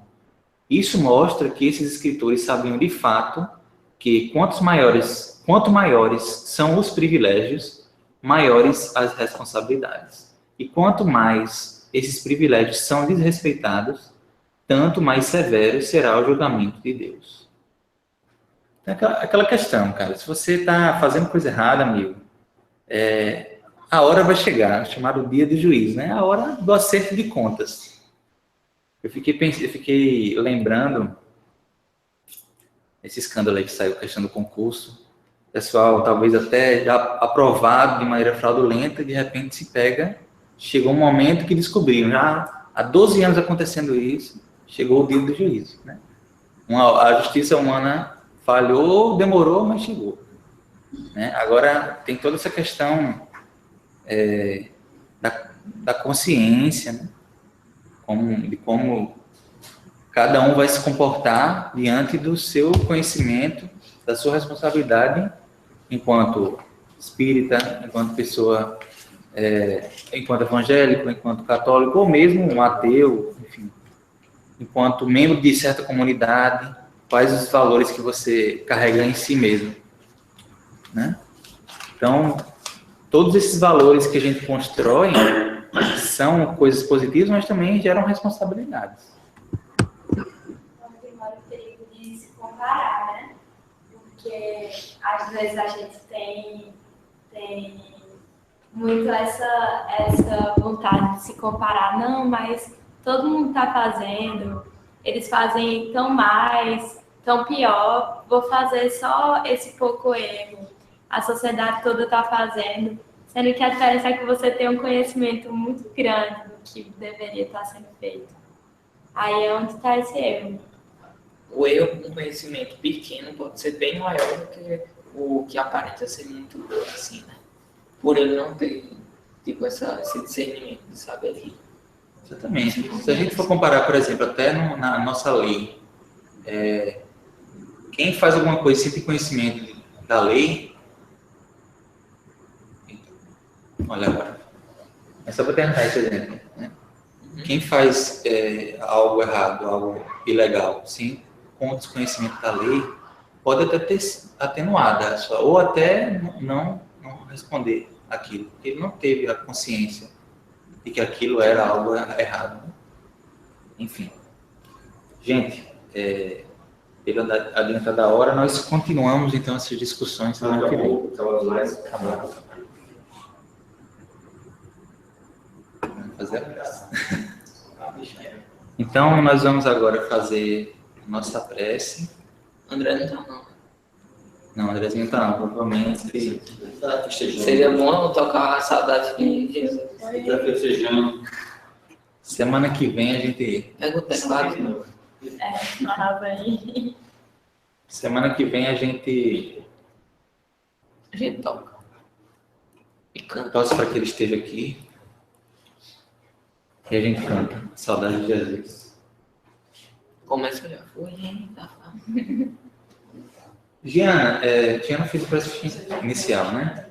Isso mostra que esses escritores sabiam de fato que quanto maiores são os privilégios, maiores as responsabilidades. E quanto mais esses privilégios são desrespeitados, tanto mais severo será o julgamento de Deus. Aquela questão, cara, se você está fazendo coisa errada, amigo, a hora vai chegar, chamado dia do juízo, né? A hora do acerto de contas. Eu fiquei lembrando esse escândalo aí que saiu, questão do concurso. Pessoal, talvez até já aprovado de maneira fraudulenta, de repente se pega, chegou um momento que descobriram, já há 12 anos acontecendo isso, chegou o dia do juízo, né? A justiça humana falhou, demorou, mas chegou. Né? Agora, tem toda essa questão da consciência, né? De como cada um vai se comportar diante do seu conhecimento, da sua responsabilidade enquanto espírita, enquanto pessoa, enquanto evangélico, enquanto católico, ou mesmo um ateu, enfim. enquanto membro de certa comunidade, quais os valores que você carrega em si mesmo, né? Então, todos esses valores que a gente constrói são coisas positivas, mas também geram responsabilidades. Tem o perigo de se comparar, né? Porque às vezes a gente tem muito essa vontade de se comparar. Não, mas todo mundo está fazendo, eles fazem tão mais, tão pior, vou fazer só esse pouco erro. A sociedade toda está fazendo, sendo que a diferença é que você tem um conhecimento muito grande do que deveria estar sendo feito. Aí é onde está esse erro. O erro com conhecimento pequeno pode ser bem maior do que o que aparenta ser muito assim, né? Por ele não ter, tipo, esse discernimento de sabedoria. Exatamente. Se a gente for comparar, por exemplo, até na nossa lei, quem faz alguma coisa sem ter conhecimento da lei, olha agora, é só para terminar esse exemplo, né? Quem faz algo errado, algo ilegal, sim, com o desconhecimento da lei, pode até ter atenuada, ou até não responder aquilo, porque ele não teve a consciência de que aquilo era algo errado, né? Enfim. Gente, pela adiantada da hora, nós continuamos então essas discussões semana que vem. Vamos fazer a prece. Então, nós vamos agora fazer nossa prece. André não tá, não. Não, Andrezinho tá não, provavelmente. Seria bom tocar a saudade de Jesus. Está festejando. Semana que vem a gente... Pega o teclado. Aí. Semana que vem a gente toca. E canta. Torce para que ele esteja aqui. E a gente canta. Saudade de Jesus. Começa já. Foi, hein? Tá. Giana, Giana fez o prece inicial, né?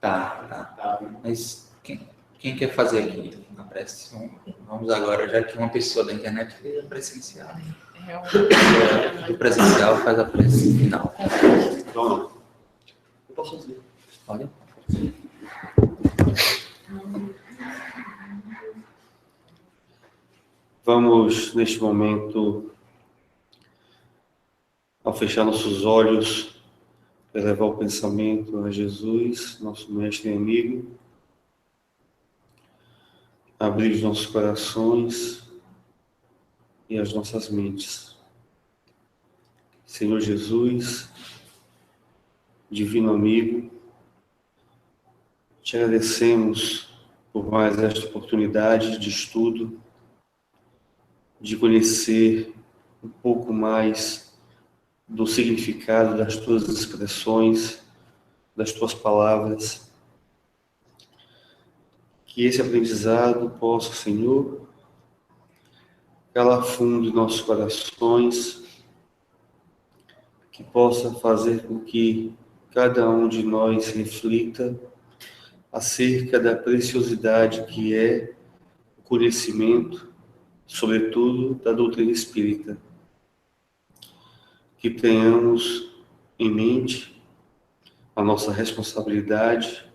Tá. Mas quem quer fazer aqui a prece? Vamos agora, já que uma pessoa da internet fez a prece inicial. O presencial faz a prece final. Então, eu posso fazer. Olha. Vamos, neste momento, ao fechar nossos olhos, elevar o pensamento a Jesus, nosso mestre e amigo, abrir os nossos corações e as nossas mentes. Senhor Jesus, divino amigo, te agradecemos por mais esta oportunidade de estudo, de conhecer um pouco mais do significado das tuas expressões, das tuas palavras. Que esse aprendizado possa, Senhor, calar fundo em nossos corações, que possa fazer com que cada um de nós reflita acerca da preciosidade que é o conhecimento, sobretudo da doutrina espírita. Que tenhamos em mente a nossa responsabilidade,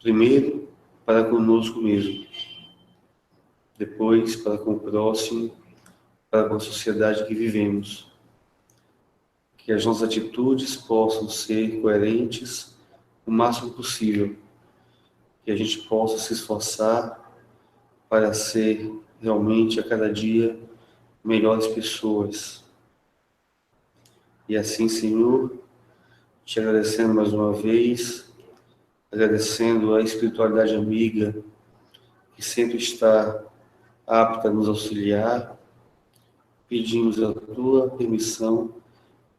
primeiro para conosco mesmo, depois para com o próximo, para com a sociedade que vivemos. Que as nossas atitudes possam ser coerentes o máximo possível, que a gente possa se esforçar para ser realmente a cada dia melhores pessoas. E assim, Senhor, te agradecendo mais uma vez, agradecendo a espiritualidade amiga que sempre está apta a nos auxiliar, pedimos a tua permissão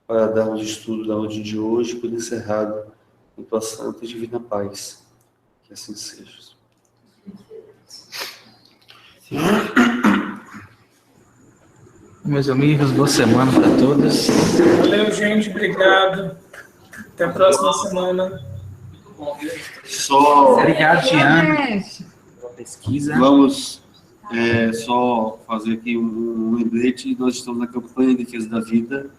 para darmos estudo da noite de hoje, por encerrado em tua santa e divina paz. Que assim seja. Meus amigos, boa semana para todos. Valeu, gente. Obrigado. Até a próxima semana. Só... Obrigado, Tiana. Pesquisa. Vamos Só fazer aqui um lembrete, nós estamos na campanha de defesa da vida,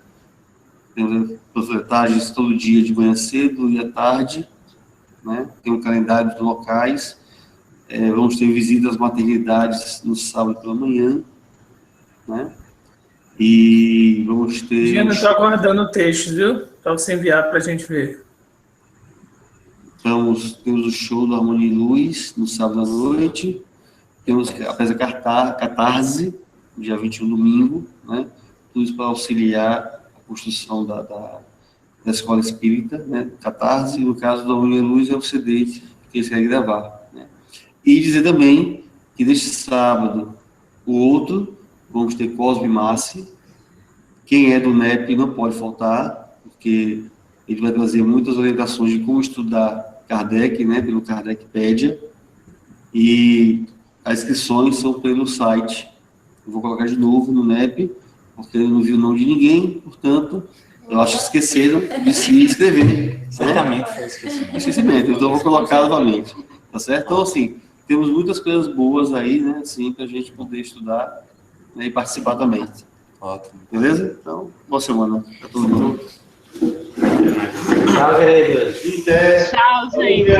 temos panfletagens todo dia de manhã cedo e à tarde, né? Tem um calendário de locais, vamos ter visita às maternidades no sábado pela manhã, né? E vamos ter... Gina, estou aguardando o texto, viu? Para você enviar para a gente ver. Temos o show do Harmonia e Luz, no sábado à noite. Temos a peça Catarse, dia 21, domingo, né? Tudo isso para auxiliar a construção da escola espírita, né? Catarse, e no caso do Harmonia e Luz é o CD que eles querem gravar, né? E dizer também que neste sábado, o outro, vamos ter Cosme Massi. Quem é do NEP não pode faltar, porque ele vai trazer muitas orientações de como estudar Kardec, né, pelo Kardecpedia, e as inscrições são pelo site. Eu vou colocar de novo no NEP, porque eu não vi o nome de ninguém, portanto, eu acho que esqueceram de se inscrever. Certamente foi esquecimento, então eu vou colocar novamente, tá certo? Então, assim, temos muitas coisas boas aí, né, assim, para a gente poder estudar, né, e participar também. Ótimo. Beleza? Então, boa semana para todo mundo. Tchau, queridos. Tchau, gente.